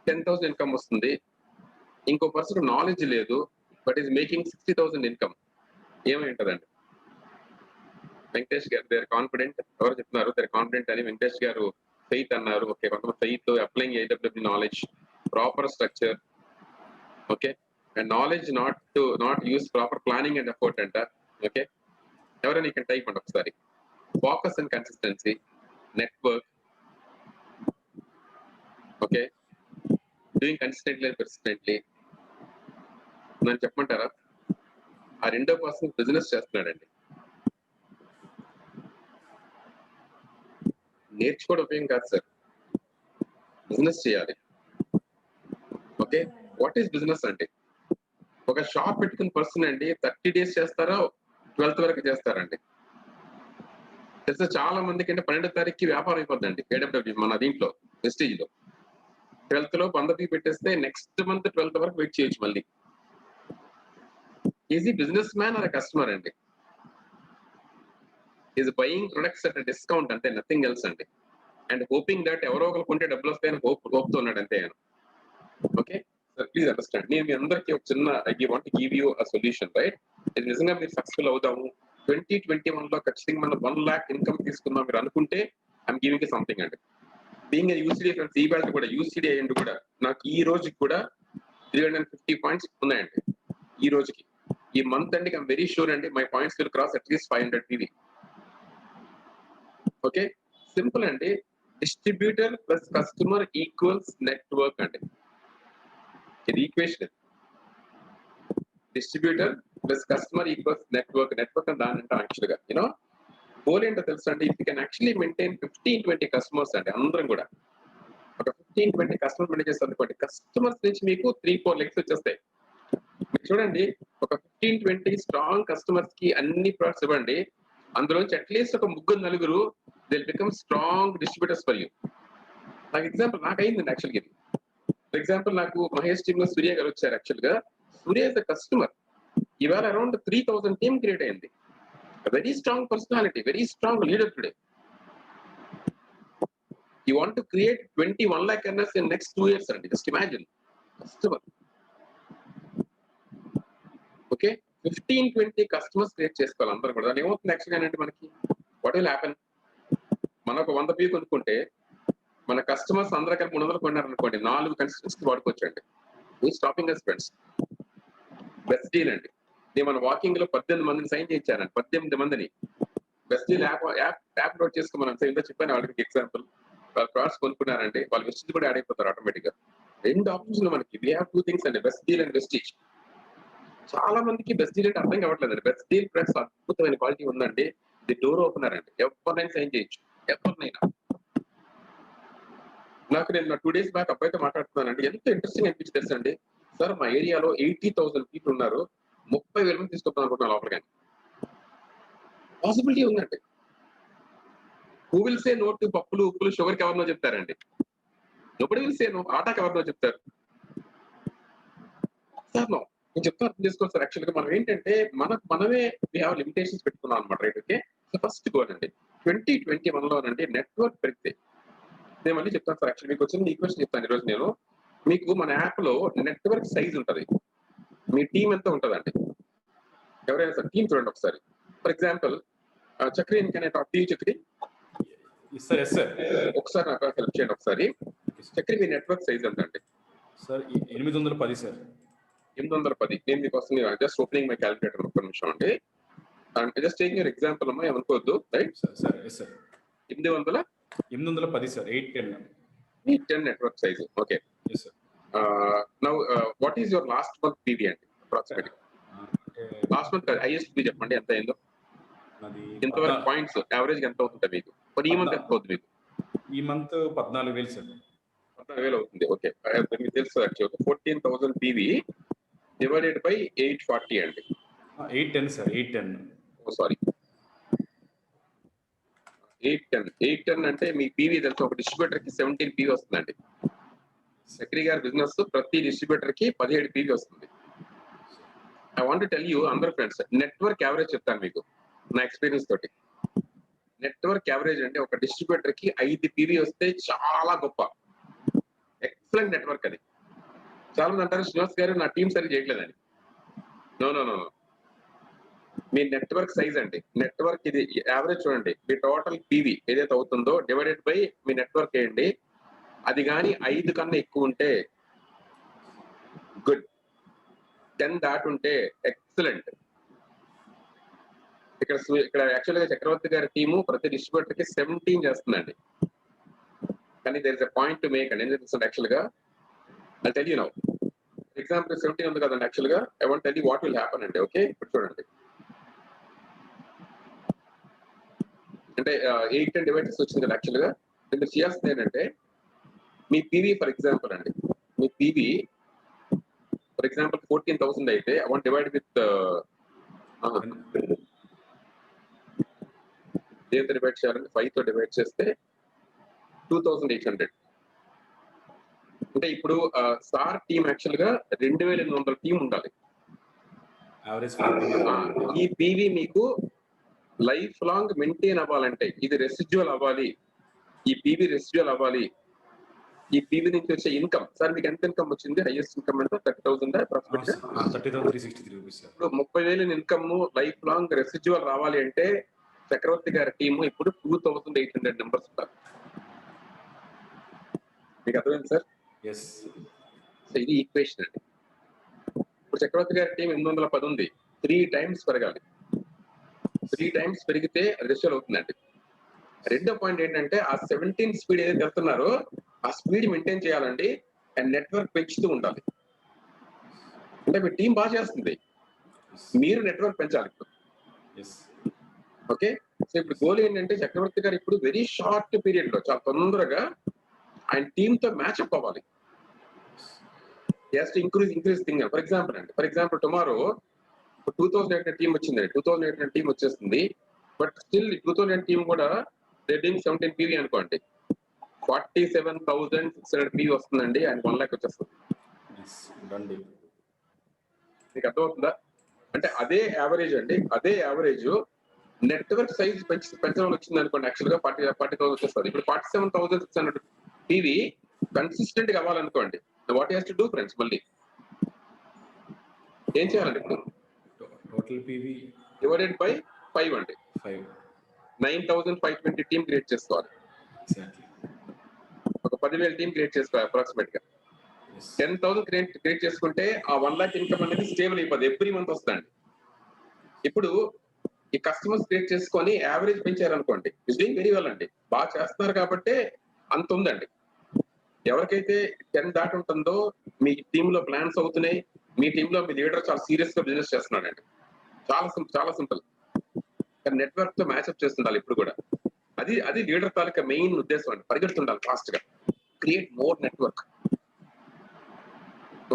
10,000 ఇన్కమ్ వస్తుంది. ఇంకో పర్సన్ నాలెడ్జ్ లేదు, బట్ ఈస్ మేకింగ్ 60,000 ఇన్కమ్. ఏమై ఉంటదండి? వెంకటేష్ గారు దేర్ కాన్ఫిడెంట్. ఎవరు చెప్తున్నారు దేర్ కాన్ఫిడెంట్ అని? వెంకటేష్ గారు ఫెయిత్ అన్నారు. ఓకే, కొంతమంది faith, applying AWP knowledge, proper structure, okay, and knowledge not use proper planning and effort అంట. ఓకే, ఎవరైనా ఇక్కడ టైప్ అండి ఒకసారి. Focus and consistency, network, okay, doing consistently and persistently. నన్ను చెప్పమంటారా? ఆ రెండో పర్సన్ బిజినెస్ చేస్తున్నాడండి. నేర్చుకోవడం ఉపయోగం కాదు సార్, బిజినెస్ చేయాలి. ఓకే, వాట్ ఈస్ బిజినెస్ అంటే? ఒక షాప్ పెట్టుకున్న పర్సన్ అండి 30 days చేస్తారా, 12th వరకు చేస్తారండి. తెలుసా చాలా మందికి అంటే 12వ తారీఖుకి వ్యాపారం అయిపోద్దండి. ఏడబ్ల్యూపీ మన దీంట్లో వెస్టేజ్ లో 12th లో 100కి పెట్టేస్తే నెక్స్ట్ మంత్ 12th వరకు వెయిట్ చేయొచ్చు మళ్ళీ. ఈజ్ ఈ బిజినెస్ మ్యాన్ ఆర్ కస్టమర్ అండి? Is buying products at discount అంతే, నథింగ్ ఎల్స్ అండి. అండ్ హోపింగ్ దట్ ఎవరో ఒకరు కొంటే డబ్బులు వస్తాయని హోప్తో ఉన్నాడు అంతే. Okay sir, please understand. నేను మీ అందరికీ ఒక చిన్న I want to give you a solution. Right, ఇది నిజంగా మీరు సక్సెస్ఫుల్ అవుదాము 2021 లో ఖచ్చితంగా మనం 1 lakh ఇన్కమ్ తీసుకుందాం మీరు అనుకుంటే ఐఎమ్ గివింగ్ సంథింగ్ అండి. బీయింగ్ యూసీడీ ఫ్రెండ్స్, ఈ బ్యాల్ట్ కూడా యూసీడీ అయ్యండి కూడా నాకు ఈ రోజుకి కూడా 350 points ఉన్నాయండి. ఈ రోజుకి, ఈ మంత్ అండి ఐఎమ్ వెరీ షూర్ అండి my points will cross at least 500 PV. Okay, simple అండి. Distributor plus customer equals network అండి. ఇది equation. Distributor plus customer equals network. Network అని దాని అంటాం యాక్చువల్ గా. యూనో గోల్ ఏంటో తెలుసు అండి, if you can actually maintain 15-20 customers అండి. అందరం కూడా ఒక 15-20 customers మెయింటైన్ చేస్తారు అనుకోండి, కస్టమర్స్ నుంచి మీకు 3-4 legs వచ్చేస్తాయి. మీరు చూడండి, ఒక 15-20 స్ట్రాంగ్ కస్టమర్స్ కి అన్ని ప్రొడక్ట్స్ ఇవ్వండి, అందులోంచి అట్లీస్ట్ ఒక 3-4 they become strong distributors for you. నాకు ఎగ్జాంపుల్ నాకు అయిందండి యాక్చువల్గా ఇది. ఫర్ ఎగ్జాంపుల్ నాకు మహేష్ టీమ్ లో సూర్య గారు వచ్చారు. యాక్చువల్ గా సూర్య ఇస్ ద కస్టమర్. ఇవాళ అరౌండ్ 3,000 టీమ్ క్రియేట్ అయింది. Very strong personality, very strong leader today. You want to create 21 lakh earners in next 2 years అండి. Just imagine customer. Okay, 15-20 customers create చేసుకోవాలి అందరూ కూడా. దాని ఏమవుతుంది యాక్చువల్గా అంటే మనకి వాట్ విల్ హ్యాపెన్, మనం ఒక 100 పీ కొనుక్కుంటే మన కస్టమర్స్ అందరూ కలిపి 300 కొన్నారు అనుకోండి, 4 కన్సిస్టెన్సీ వాడుకోవచ్చండి. Stopping us friends, best deal అండి. నేను మన వాకింగ్ లో 18 మందిని సైన్ చేయించానండి, 18 మందిని. బెస్ట్ డీల్ యాప్ డౌన్లోడ్ చేసుకోమని ఇంత చెప్పాను వాళ్ళకి ఎగ్జాంపుల్. వాళ్ళు ప్రోడక్ట్స్ కొనుక్కున్నారండి, వాళ్ళు వెస్టిజ్ కూడా యాడ్ అయిపోతారు ఆటోమేటిక్ గా. 2 ఆప్షన్స్ మనకి, వి హావ్ 2 థింగ్స్ అండి, బెస్ట్ డీల్ అండ్ వెస్టిజ్. చాలా మందికి బెస్ట్ డీల్ అంటే అర్థం కావట్లేదండి. బెస్ట్ డీల్ ఫ్రెండ్స్ అద్భుతమైన క్వాలిటీ ఉందండి. ఇది డోర్ ఓపెనర్ అండి, ఎవరినైనా సైన్ చేయొచ్చు, ఎవరినైనా. నేను 2 days బ్యాక్ అబ్బాయితో మాట్లాడుతున్నానండి, ఎంత ఇంట్రెస్టింగ్ అనిపించి తెలుసండి. సార్ మా ఏరియాలో 80,000 పీపుల్ ఉన్నారు, 30,000 మంది తీసుకొద్దాం అనుకుంటున్నాను లోపల. కానీ పాసిబిలిటీ ఉందండి. Who will say no to పప్పులు ఉప్పులు షుగర్కి ఎవరినో చెప్తారండి. నోబడి విల్ సే నో, ఆటాకి ఎవరినో చెప్తారు సార్. నో, నేను చెప్తా అర్థం చేసుకోవాలి సార్. యాక్చువల్గా మనం ఏంటంటే మనమే వి హావ్ లిమిటేషన్స్ పెట్టుకున్నాం అనమాట, right? Okay, so first goal అండి 2021లోనండి నెట్వర్క్ పెరిగితే. నేను మళ్ళీ చెప్తాను సార్, యాక్చువల్ మీకు వచ్చిన ఈక్వేషన్ చెప్తాను ఈరోజు నేను మీకు. మన యాప్ లో నెట్వర్క్ సైజ్ ఉంటది, మీ టీం ఎంత ఉంటదండి. ఎవరైనా సార్ టీం చూడండి ఒకసారి. For example Chakri, can I talk to you Chakri? ఒకసారి నాకు హెల్ప్ చేయండి ఒకసారి. చక్రి, మీ నెట్వర్క్ సైజ్ ఎంత అండి? Sir 810 sir. 810. నేను మీకోసం జస్ట్ ఓపెనింగ్ మై క్యాలిక్యులేటర్, ఒక్క నిమిషం అండి. జస్ట్ టేకింగ్ యువర్ ఎగ్జాంపుల్ అమ్మా, ఏమనుకోవద్దు, right? Sir 810 sir, 810. 810 network size. Okay, now what is your last month PV అండి approximately? Last month highest P చెప్పండి ఎంత అయిందో. ఇంతవరకు పాయింట్స్ యావరేజ్ ఎంత అవుతుంది మీకు? మరి ఈ మంత్ ఎంత అవుతుంది మీకు? ఈ మంత్ 14,000 సార్. 14,000 అవుతుంది. ఓకే, మీకు తెలుసు యాక్చువల్గా 14,000 పీవీ డివైడెడ్ బై 840 అండి. 810 సార్, 810. సారీ, 810 అంటే మీ పీవీ తెలుసు. ఒక డిస్ట్రిబ్యూటర్ కి 17 పీవీ వస్తుందండి. చక్రి గారి బిజినెస్ ప్రతి డిస్ట్రిబ్యూటర్ కి 17 పీవీ వస్తుంది. ఐ వాంట్ టెల్ యూ అందరు ఫ్రెండ్స్, నెట్వర్క్ యావరేజ్ చెప్తాను మీకు నా ఎక్స్పీరియన్స్ తోటి. నెట్వర్క్ యావరేజ్ అంటే ఒక డిస్ట్రిబ్యూటర్ కి 5 పీవీ వస్తే చాలా గొప్ప, ఎక్సలెంట్ నెట్వర్క్ అది. చాలా మంది అంటారు శ్రీనివాస్ గారు నా టీం సరిగ్గా చేయట్లేదని. నో నో నో, మీ నెట్వర్క్ సైజ్ అండి. నెట్వర్క్ ఇది యావరేజ్ చూడండి, మీ టోటల్ పీవీ ఏదైతే అవుతుందో డివైడెడ్ బై మీ నెట్వర్క్ వేయండి. అది కానీ 5 కన్నా ఎక్కువ ఉంటే గుడ్, 10 దాటి ఉంటే ఎక్సలెంట్. ఇక్కడ యాక్చువల్గా చక్రవర్తి గారి టీము ప్రతి డిస్ట్రిబ్యూటర్ కి 17 చేస్తుందండి. కానీ there is a point to make అండి. ఎందుకంటే యాక్చువల్గా I tell you now, example 17 ఉంది కదండి. యాక్చువల్గా I want tell you what will happen అండి. ఓకే, ఇప్పుడు చూడండి, అంటే 810 డివైసెస్ వచ్చింది కదా. యాక్చువల్గా మీరు చేయాల్సింది ఏంటంటే మీ పీవీ ఫర్ ఎగ్జాంపుల్ అండి, మీ పీవీ ఫర్ ఎగ్జాంపుల్ 14,000 అయితే ఐ వాంట్ డివైడ్ విత్ దేంతో డివైడ్ చేయాలంటే 5 తో డివైడ్ చేస్తే 2,800. అంటే ఇప్పుడు సార్ టీమ్ యాక్చువల్ గా 2,800 టీం ఉండాలి. ఈ పీవీ మీకు లైఫ్ లాంగ్ మెయింటైన్ అవ్వాలంటే, ఇది రెసిడ్యువల్ అవ్వాలి, ఈ పీవీ రెసిడ్యువల్ అవ్వాలి. ఈ పీవీ నుంచి వచ్చే ఇన్కమ్, సార్ మీకు ఎంత ఇన్కమ్ వచ్చింది? హైయెస్ట్ ఇన్కమ్ అంటే 30,000 అప్రాక్సిమేట్లీ. 30,363 రూపీస్. ఇప్పుడు 30,000 ఇన్కమ్ లైఫ్ లాంగ్ రెసిడ్యువల్ రావాలి అంటే చక్రవర్తి గారి టీము ఇప్పుడు 2,800 మెంబర్స్ ఉంటారు. మీకు అర్థమైంది సార్? ఇది ఈక్వేషన్ అండి. ఇప్పుడు చక్రవర్తి గారి టీం 810 ఉంది, 3 times పెరగాలి. 3 times పెరిగితే రెసిడ్యువల్ అవుతుందండి. రెండో పాయింట్ ఏంటంటే ఆ 17 స్పీడ్ ఏదైతే వెళ్తున్నారో ఆ స్పీడ్ మెయింటైన్ చేయాలండి. అండ్ నెట్వర్క్ పెంచుతూ ఉండాలి. అంటే మీ టీం బాగా చేస్తుంది, మీరు నెట్వర్క్ పెంచాలి ఇప్పుడు. ఓకే, సో ఇప్పుడు గోల్ ఏంటంటే చక్రవర్తి గారు ఇప్పుడు వెరీ షార్ట్ పీరియడ్ లో చాలా తొందరగా ఆయన టీమ్ తో మ్యాచ్ అప్ అవ్వాలి. Just increase thing. For example అండి, ఫర్ ఎగ్జాంపుల్ టుమారో 2,800 టీం వచ్చింది, 2,800 టీం వచ్చేస్తుంది. బట్ స్టిల్ 2,000 టీం కూడా రేటింగ్ 17 పీవీ అనుకోండి, 47,600 పీవీ వస్తుందండి. ఆయన 1 lakh వచ్చేస్తుంది. మీకు అర్థమవుతుందా? అంటే అదే యావరేజ్ అండి, అదే యావరేజ్ నెట్వర్క్ సైజ్ పెంచడం వచ్చింది అనుకోండి. యాక్చువల్ గా 40,000 వచ్చేస్తుంది. ఇప్పుడు 47,600 టీవీ కన్సిస్టెంట్ గా అవ్వాలనుకోండి. What has to do friends? మళ్ళీ ఏం చేయాలండి ఇప్పుడు? టోటల్ పీవీ డివైడెడ్ బై 5 అండి. 5. 9,520 టీమ్ క్రియేట్ చేసుకోవాలి. ఎగ్జాక్ట్లీ. ఒక 10,000 టీమ్ క్రియేట్ చేసుకోవాలి అప్రాక్సిమేట్ గా. 10,000 క్రియేట్ చేసుకుంటే ఆ 1 lakh ఇన్కమ్ అనేది స్టేబుల్ అయిపోతుంది, ఎవ్రీ మంత్ వస్తుంది. ఇప్పుడు ఈ కస్టమర్స్ క్రియేట్ చేసుకొని యావరేజ్ పెంచారనుకోండి, ఇస్ డూయింగ్ వెరీ వెల్ అండి, బాగా చేస్తున్నారు కాబట్టి అంత ఉందండి. ఎవరికైతే 10 దాటి ఉంటుందో మీ టీమ్ లో ప్లాన్స్ అవుతున్నాయి, మీ టీమ్ లో మీ లీడర్ చాలా సీరియస్ గా బిజినెస్ చేస్తున్నాడండి. చాలా సింపుల్. నెట్వర్క్ తో మ్యాచ్అప్ చేస్తుండాలి ఇప్పుడు కూడా. అది అది లీడర్ తాలూకా మెయిన్ ఉద్దేశం అండి, పరిగెడుతుండాలి ఫాస్ట్ గా, క్రియేట్ మోర్ నెట్వర్క్.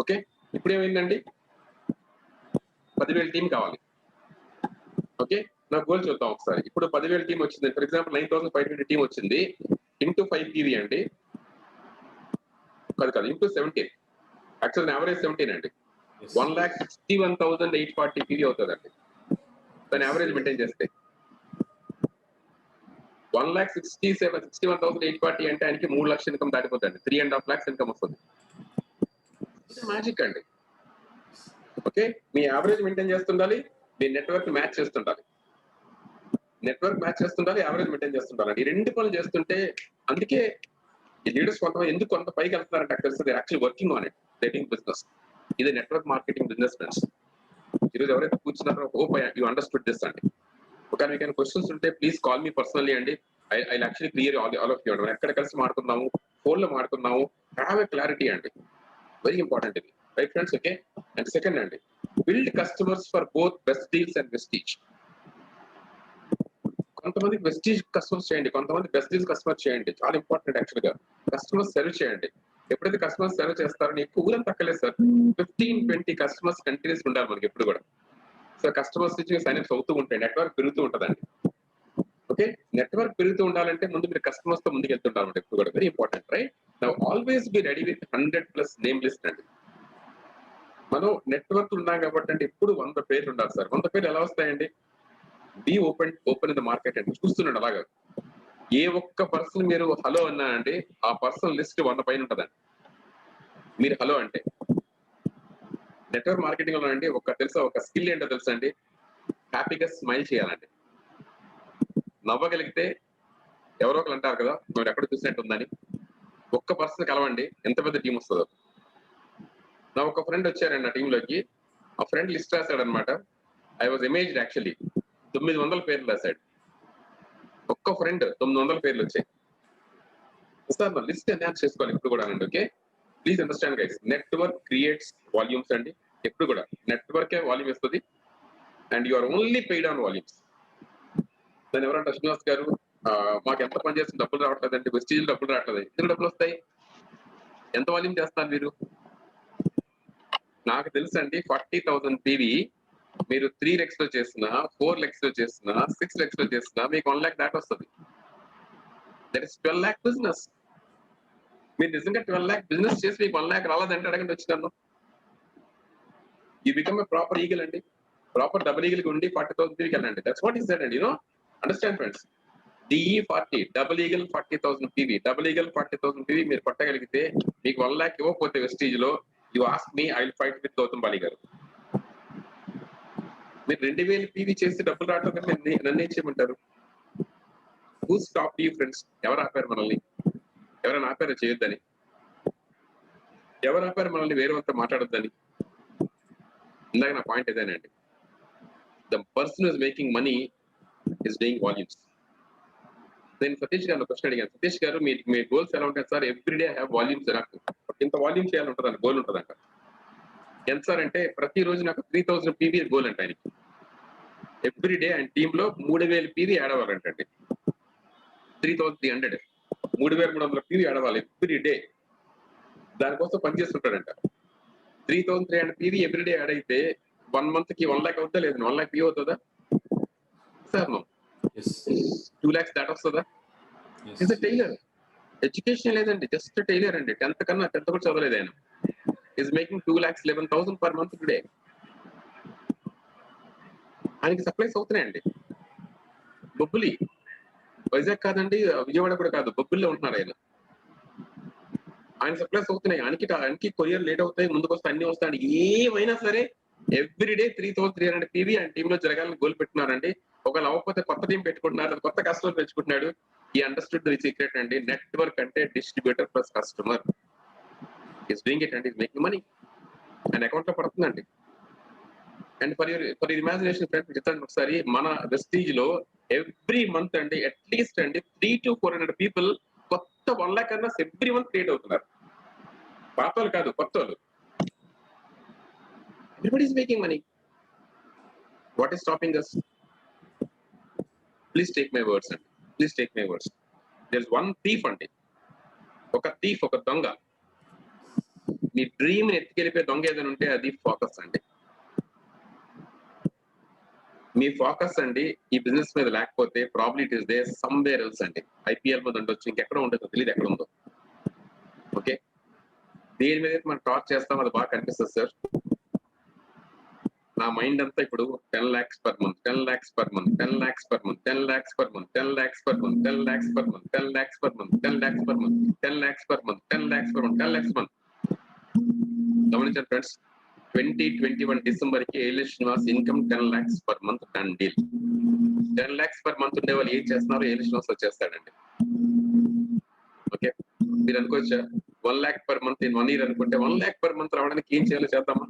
ఓకే, ఇప్పుడు ఏమైందండి? 10,000 టీం కావాలి. ఓకే, నా గోల్ చూద్దాం ఒకసారి. ఇప్పుడు 10,000 టీం వచ్చింది, ఫర్ ఎగ్జాంపుల్ 9,520 టీం వచ్చింది, ఇంటూ 5 పీవీ అండి, కాదు ఇంటూ 17, యాక్చువల్ యావరేజ్ 17 అండి. 1,61,840 పీవీ అవుతుందండి దాని యావరేజ్ మెయింటైన్ చేస్తే. 1,61,840 అంటే ఆయనకి 3 లక్షల ఇన్కమ్ దాటిపోతుంది, 3.5 lakhs ఇన్కమ్ వస్తుంది. మ్యాజిక్ అండి. ఓకే, మీ యావరేజ్ మెయింటైన్ చేస్తుండాలి, మీ నెట్వర్క్ మ్యాచ్ చేస్తుండాలి. యావరేజ్ మెయింటైన్ చేస్తుండాలి. ఈ 2 పనులు చేస్తుంటే, అందుకే ఈ లీడర్స్ కొంతమంది ఎందుకు కొంత పైకి వెళ్తున్నారంటే నాకు తెలుస్తుంది, actually working on it, dating business. ఇది నెట్వర్క్ మార్కెటింగ్ బిజినెస్ ఫ్రెండ్స్. ఈరోజు ఎవరైతే కూర్చున్నారో హోప్ యూ అండర్స్టూడ్ దిస్ అండి. ఒకవేళ మీకు క్వశ్చన్స్ ఉంటే ప్లీజ్ కాల్ మీ పర్సనల్లీ అండి. I actually clear all of you అండి. ఎక్కడ కలిసి మాడుతున్నాము, ఫోన్ లో మాడుతున్నాము, హ్యావ్ ఎ క్లారిటీ అండి, వెరీ ఇంపార్టెంట్ ఇది, right friends? Okay, and second అండి, build customers for both best deals and Vestige. కొంతమందికి వెస్టీజ్ కస్టమర్స్ చేయండి, కొంతమంది బెస్ట్ డీల్స్ కస్టమర్ చేయండి, చాలా ఇంపార్టెంట్. యాక్చువల్ గా కస్టమర్ సర్వ్ చేయండి. ఎప్పుడైతే కస్టమర్ సర్వ్ చేస్తారో ఎక్కువ ఊరం తక్కలేదు సార్, 15-20 కస్టమర్స్ కంటిన్యూస్ ఉండాలి మనకి ఎప్పుడు కూడా. సో కస్టమర్స్ నుంచి సైన్అప్స్ అవుతూ ఉంటాయి, నెట్వర్క్ పెరుగుతూ ఉంటుందండి. ఓకే, నెట్వర్క్ పెరుగుతూ ఉండాలంటే ముందు మీరు కస్టమర్స్ తో ముందుకు వెళ్తుంటారు ఎప్పుడు కూడా, very important, right? Now always be ready with 100+ name list అండి. మనం నెట్వర్క్ ఉన్నాం కాబట్టి అంటే ఎప్పుడు 100 పేర్లు ఉండాలి సార్. 100 పేర్లు ఎలా వస్తాయండి? Be open in the market అండి, చూస్తున్నాడు అలాగా. ఏ ఒక్క పర్సన్ మీరు హలో అన్నానండి, ఆ పర్సన్ లిస్ట్ 100 పైన ఉంటుందండి మీరు హలో అంటే. నెట్వర్క్ మార్కెటింగ్ లో అండి ఒక స్కిల్ ఏంటో తెలుసా అండి? హ్యాపీగా స్మైల్ చేయాలండి. నవ్వగలిగితే ఎవరో ఒకరు అంటారు కదా, మీరు ఎక్కడ చూసినట్టు ఉందని. ఒక్క పర్సన్ కలవండి, ఎంత పెద్ద టీం వస్తుందో. నా ఒక ఫ్రెండ్ వచ్చారండి నా టీంలోకి, ఆ ఫ్రెండ్ లిస్ట్ రాశాడు అనమాట. I was amazed actually. 900 పేర్లు రాశాడు ఒక్క ఫ్రెండ్, 900 పేర్లు వచ్చాయి సార్. నా లిస్ట్ ఎన్హాన్స్ చేసుకోవాలి ఇప్పుడు కూడా అండి. Okay, please understand guys, network creates volumes అండి. ఎప్పుడు కూడా నెట్వర్కే వాల్యూమ్ ఇస్తుంది, and you are only paid on volumes. దాన్ని ఎవరంటే శ్రీనివాస్ గారు మాకు ఎంత పని చేస్తుంది డబ్బులు రావట్లేదంటే, వెస్టీజ్ డబ్బులు రావట్లేదు. ఎందుకు డబ్బులు వస్తాయి? ఎంత వాల్యూమ్ చేస్తారు మీరు? నాకు తెలుసు అండి, 40,000 పీవీ మీరు 3 lakhs లో చేస్తున్నా, 4 lakhs లో చేస్తున్నా, 6 lakhs లో చేస్తున్నా మీకు 1 lakh దాటి వస్తుంది. That is 12 lakh business. మీరు నిజంగా 12 lakh బిజినెస్ చేసి మీకు 1 lakh రాలేదంటే అడగండి వచ్చినాను. ఈ బికమ్ ఏ ప్రాపర్ ఈగల్ అండి, ప్రాపర్ డబుల్ ఈగల్ కి ఉండి 40,000 పీవీకి వెళ్ళండి. దట్స్ వాట్ ఈస్ దట్ అండి, understand friends? DE40 double eagle 40,000 PV, double eagle 40,000 PV మీరు కొట్టగలిగితే మీకు 1 lakh ఇవ్వకపోతే వెస్టీజ్ లో, you ask me, I will fight with Gautam Bali garu. మీరు 2,000 పీవీ చేసి డబ్బులు రావడం కంటే నన్ను ఏం చేయమంటారు? Who stop you friends? ఎవరు ఆపారు మనల్ని? ఎవరైనా ఆపారో చేయొద్దని? ఎవరు ఆపారు మనల్ని వేరే వాళ్ళతో మాట్లాడొద్దని? ఇందాక నా పాయింట్ ఇదేనండి, the person is making money is doing volumes. నేను సతీష్ గారు క్వశ్చన్ అడిగాను, సతీష్ గారు మీ గోల్స్ ఎలా ఉంటాయి సార్? Everyday have volumes. నాకు ఇంత వాల్యూమ్ చేయాలని ఉంటుందండి, గోల్ ఉంటుందంట. ఎంత సార్ అంటే, ప్రతిరోజు నాకు 3,000 పీవీ గోల్ అంటే ఆయనకి. ఎవ్రీడే ఆయన టీమ్ లో 3,000 పీవీ యాడ్ అవ్వాలంటండి. 3,300 3,300 పీవీ యాడ్ అవ్వాలి ఎవ్రీ డే. దానికోసం పనిచేస్తుంటాడంట. 3,300 పీవీ ఎవ్రీడే యాడ్ అయితే 1 month కి 1 lakh అవుతుందా లేదు? 1 lakh పీవీ అవుతుందా సార్? నో. 2 lakhs దాటి వస్తుందా? ఇస్ అ టైలర్, ఎడ్యుకేషన్ లేదండి, జస్ట్ టైలర్ అండి. 10th కూడా చదవలేదు ఆయన. Is making 2,11,000 per month today. ఆయనకి సప్లైస్ అవుతున్నాయండి. బొబ్బులి, వైజాగ్ కాదండి, విజయవాడ కూడా కాదు, బొబ్బుల్లో ఉంటున్నారు ఆయన. ఆయన సప్లైస్ అవుతున్నాయి, ఆయనకి కొరియర్ లేట్ అవుతాయి, ముందుకు వస్తాయి, అన్ని వస్తాయి, ఏమైనా సరే ఎవ్రీడే 3300 పీవీ ఆయన టీమ్ లో జరగాలని గోల్ పెట్టున్నారండి. ఒకవేళ అవ్వకపోతే కొత్త టీం పెట్టుకుంటున్నారు, కొత్త కస్టమర్ పెంచుకుంటున్నాడు. ఈ అండర్స్టూడ్ ది సీక్రెట్ అండి. నెట్వర్క్ అంటే distributor plus customer is doing it అండి, ఈస్ మేకింగ్ మనీ. ఆయన అకౌంట్ లో పడుతుందండి. అండ్ ఫర్ ఇమాజినేషన్ ఫ్రెండ్స్, చెప్తాను ఒకసారి, మన వెస్టీజ్ లో ఎవ్రీ మంత్ అండి అట్లీస్ట్ అండి 300 to 400 పీపుల్ కొత్త 1 lakh అన్న ఎవ్రీ మంత్ క్రియేట్ అవుతున్నారు. పాత వాళ్ళు కాదు, కొత్త వాళ్ళు. Everybody is making money. What is stopping us? Please take my words అండి, please take my words. There is one thief అండి, ఒక దొంగ. మీ డ్రీమ్ ఎత్తుకెళ్ళిపోయే దొంగ ఏదైనా ఉంటే అది ఫోకస్ అండి. మీ ఫోకస్ అండి ఈ బిజినెస్ మీద లేకపోతే probably it is there somewhere else అండి. ఐపీఎల్ మీద ఉండొచ్చు, ఇంకెక్కడ ఉండదు తెలియదు ఎక్కడ ఉందో. ఓకే, దేని మీద మనం టార్చ్ చేస్తాం అది బాగా కనిపిస్తుంది సార్. నా మైండ్ అంతా ఇప్పుడు 10 lakhs per month, 10 lakhs per month, 10 lakhs per month, 10 lakhs per month, 10 lakhs per month, 10 lakhs per month, 10 lakhs per month, 10 lakhs per month, 10 lakhs per month, 10 lakhs per month, 10 lakhs per month. గమనించండి friends, 2021 December కి A L Srinivas income 10 lakhs per month done deal. 10 lakhs per month ఉండే వాళ్ళు ఏం చేస్తున్నారో AL Srinivas వచ్చేస్తాడండి. Okay, మీరు అనుకోవచ్చా 1 lakh per month in 1 year అనుకుంటే 1 lakh per month రావడానికి ఏం చేయాలో చేద్దామా?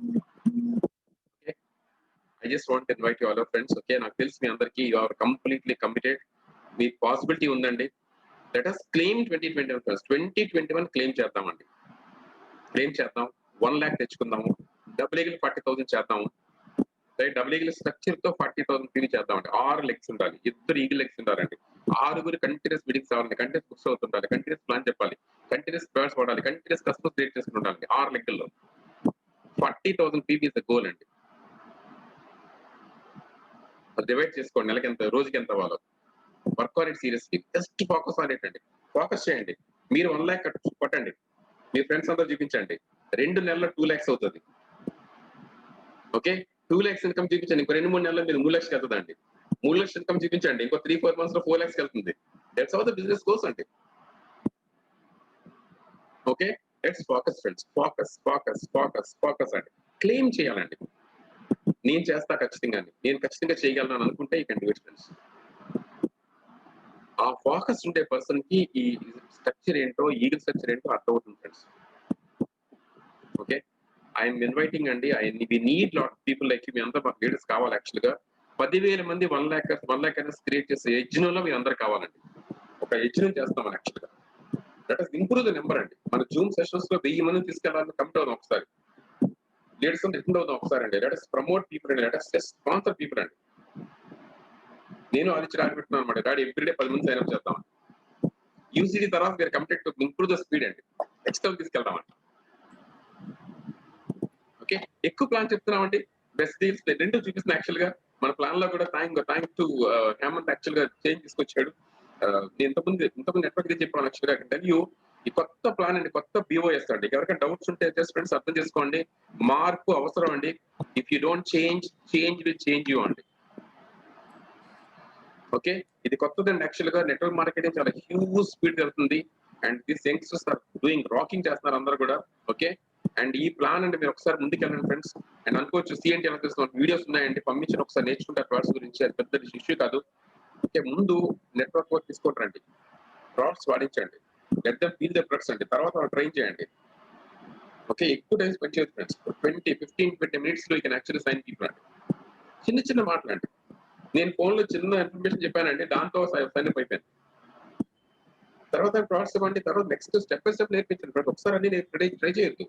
I just want to invite you all friends. Okay, నాకు తెలుసు మీ అందరికీ you are completely committed. మీ పాసిబిలిటీ ఉందండి. Let us claim 2021 first. 2021 claim చేద్దామండి. క్లెయిమ్ చేద్దాం, 1 lakh తెచ్చుకుందాము, డబుల్ ఈగిల్ 40,000 చేద్దాము. రైట్, డబుల్ ఈగిల్ స్ట్రక్చర్ తో 40,000 పీవీ చేద్దామండి. 6 లెగ్స్ ఉండాలి, 2 ఈగిల్ లెగ్స్ ఉండాలండి. 6 కంటిన్యూస్ మీటింగ్స్ అవ్వాలి, కంటిన్యూస్ బుక్స్ అవుతుండాలి, కంటిన్యూస్ ప్లాన్ చెప్పాలి, కంటిన్యూస్ ప్లాన్స్ వాడాలి, కంటిన్యూస్ కస్టమర్స్ క్రియేట్ చేసుకుని ఉండాలి. 6 లెగ్ల్లో 40,000 పీవీ ఇస్ ద గోల్ అండి. డివైడ్ చేసుకోండి, నెలకి ఎంత, రోజుకి ఎంత అవ్వాలో. Work on it seriously, just focus on it అండి. ఫోకస్ చేయండి. మీరు 1 lakh కొట్టండి, మీ ఫ్రెండ్స్ అందరూ చూపించండి, 2 నెలల్లో 2 lakhs అవుతుంది. ఓకే, 2 lakhs ఇన్కమ్ చూపించండి, ఇంకో 2-3 నెలల్లో మీరు 3 lakhs వెళ్తుందండి. 3 lakhs ఇన్కమ్ చూపించండి, ఇంకో 3-4 months లో 4 lakhs వెళ్తుంది. That's how the business goes అండి. Okay, let's focus friends, focus focus focus focus అండి. క్లెయిమ్ చేయాలండి. నేను చేస్తా ఖచ్చితంగా, నేను ఖచ్చితంగా చేయగలను అనుకుంటే I can do it friends. ఆ ఫోకస్ ఉండే పర్సన్ కి ఈ స్ట్రక్చర్ ఏంటో, ఈగిల్ స్ట్రక్చర్ ఏంటో అర్థమవుతుంది ఫ్రెండ్స్. ఓకే, ఐఎమ్ ఇన్వైటింగ్ అండి, we need lot people like మీ అందరూ మాకు లీడర్స్ కావాలి. యాక్చువల్ గా 10,000 మంది 1 lakh క్రియేట్ చేసే యజ్ఞంలో మీ అందరు కావాలండి. ఒక యజ్ఞం చేస్తాం యాక్చువల్ గా. That is improve the number అండి. మన జూమ్ సెషన్స్ లో 1000 మందిని తీసుకెళ్ళాలని కమిట్ అవుదాం ఒకసారి. లీడర్స్ అటెండ్ అవుదాం ఒకసారి అండి. లెట్ us ప్రమోట్ పీపుల్ అండి, లెట్ us స్పాన్సర్ పీపుల్ అండి. నేను ఆదిత్య రాడి పెట్టున్నాను అనమాట. డాడీ ఎవ్రీడే 10 మంది సైన్ అప్ చేద్దాం. యూసీడీ తర్వాత మీరు committed to improve the speed అండి. ఎక్స్ట్రా తీసుకెళ్దామండి. ఓకే, ఎక్కువ ప్లాన్ చెప్తున్నామండి. బెస్ట్ డీల్స్ 2 చూపిస్తున్నా. యాక్చువల్ గా మన ప్లాన్ లో కూడా థ్యాంక్ టు హేమంత్ యాక్చువల్ గా చేంజ్ తీసుకొచ్చాడు. నేను ఇంతకుముందు నెట్వర్క్ చెప్పాను. యాక్చువల్ గా టెల్ యూ, ఈ కొత్త ప్లాన్ అండి, కొత్త బిఓఎస్ అండి. ఎవరికైనా డౌట్స్ ఉంటే జస్ట్ ఫ్రెండ్స్ అర్థం చేసుకోండి. మార్పు అవసరం అండి. If you don't change will change you అండి. ఓకే, ఇది కొత్తదండి. యాక్చువల్ గా నెట్వర్క్ మార్కెటింగ్ చాలా హ్యూజ్ స్పీడ్ వెళ్తుంది. And this youngsters are doing rocking చేస్తున్నారు అందరూ కూడా. ఓకే, అండ్ ఈ ప్లాన్ అంటే మీరు ఒకసారి ముందుకెళ్ళండి ఫ్రెండ్స్. అండ్ అనుకోవచ్చు సిఎన్టీ ఎలా తెలుసు, వీడియోస్ ఉన్నాయండి, పంపించిన ఒకసారి నేర్చుకుంటారు ప్లాట్స్ గురించి. అది పెద్ద ఇష్యూ కాదు. ఓకే, ముందు నెట్వర్క్ వర్క్ తీసుకుంటారండి, ప్లాట్స్ వాడించండి, let them feel the products అండి. తర్వాత వాళ్ళు ట్రైన్ చేయండి. ఓకే, ఎక్కువ టైం స్పెండ్ చేయదు ఫ్రెండ్స్. 15-20 minutes లో you can actually sign people అండి. చిన్న మాటలు అండి. నేను ఫోన్ లో చిన్న ఇన్ఫర్మేషన్ చెప్పానండి, దాంతో సైన్ అప్ అయిపోయింది. తర్వాత ప్రోడక్ట్స్ ఇవ్వండి, తర్వాత నెక్స్ట్ స్టెప్ బై స్టెప్ నేర్పించండి. ఒకసారి అన్ని ట్రై చేయొద్దు,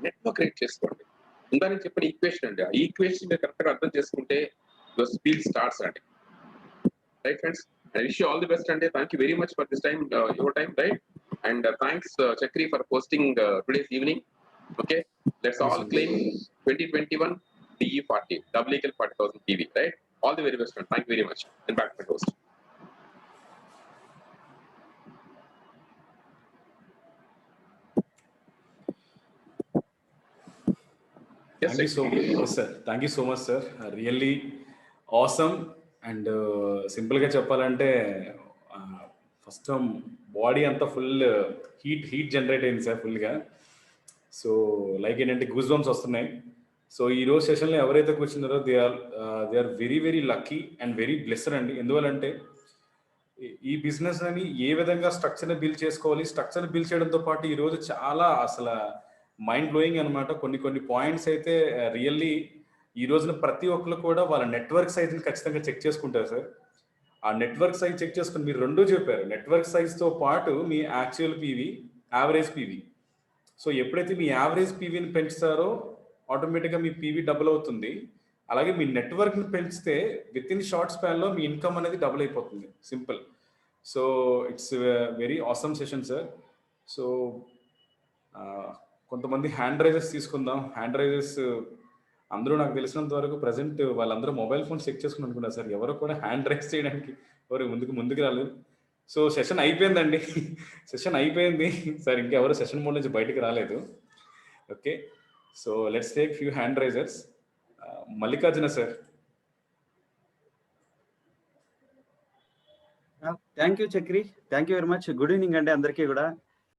నెట్వర్క్ క్రియేట్ చేసుకోండి. ఇందా నేను చెప్పిన ఈక్వేషన్ అండి, ఆ ఈక్వేషన్ మీరు కరెక్ట్ గా అర్థం చేసుకుంటే యువర్ స్పీడ్ స్టార్ట్స్ అండి. Right friends, I wish you all the best అండి. Thank you very much for this time, your time, right. And thanks Chakri for posting today's evening. Okay, let's all claim 2021 DE40 double eagle 40,000 PV, right. All the very best, friend. Thank you very much. And back to the host. Yes, Thank you so much, sir. Thank you so much, sir. Really awesome. And simple గా చెప్పాలంటే first body అంతా full heat generate అయింది sir ఫుల్గా. So like ఏంటంటే goose bumps వస్తున్నాయి. So ఈ రోజు సెషన్లో ఎవరైతే కూర్చున్నారో they are very very lucky and very blessed అండి. ఎందువల్లంటే ఈ బిజినెస్ అని ఏ విధంగా స్ట్రక్చర్ని బిల్డ్ చేసుకోవాలి, స్ట్రక్చర్ బిల్డ్ చేయడంతో పాటు ఈ రోజు చాలా అసలు మైండ్ బ్లోయింగ్ అనమాట. కొన్ని కొన్ని పాయింట్స్ అయితే రియల్లీ ఈ రోజున ప్రతి ఒక్కరు కూడా వాళ్ళ నెట్వర్క్ సైజ్ని ఖచ్చితంగా చెక్ చేసుకుంటారు సార్. ఆ నెట్వర్క్ సైజ్ చెక్ చేసుకుని మీరు రెండు చెప్పారు, నెట్వర్క్ సైజ్తో పాటు మీ actual PV, average PV. So ఎప్పుడైతే మీ యావరేజ్ పీవీని పెంచుతారో ఆటోమేటిక్గా మీ పీవీ డబుల్ అవుతుంది. అలాగే మీ నెట్వర్క్ని పెంచితే విత్ ఇన్ షార్ట్ స్పాన్లో మీ ఇన్కమ్ అనేది డబుల్ అయిపోతుంది. Simple. So it's very awesome session sir. So కొంతమంది హ్యాండ్ రైజెస్ తీసుకుందాం. హ్యాండ్ రైజెస్ అందరూ నాకు తెలిసినంత వరకు ప్రజెంట్ వాళ్ళందరూ మొబైల్ ఫోన్ చెక్ చేసుకుని అనుకున్నారు సార్. ఎవరు కూడా హ్యాండ్ రైజ్ చేయడానికి ఎవరు ముందుకు రాలేదు. సో సెషన్ అయిపోయిందండి. సెషన్ అయిపోయింది సార్. ఇంకెవరు సెషన్ మోడ్ నుంచి బయటకు రాలేదు. Okay, so let's take few hand Risers. Mallikarjuna sir. Thank you Chakri, thank you very much. Good evening అండి అందరికీ కూడా.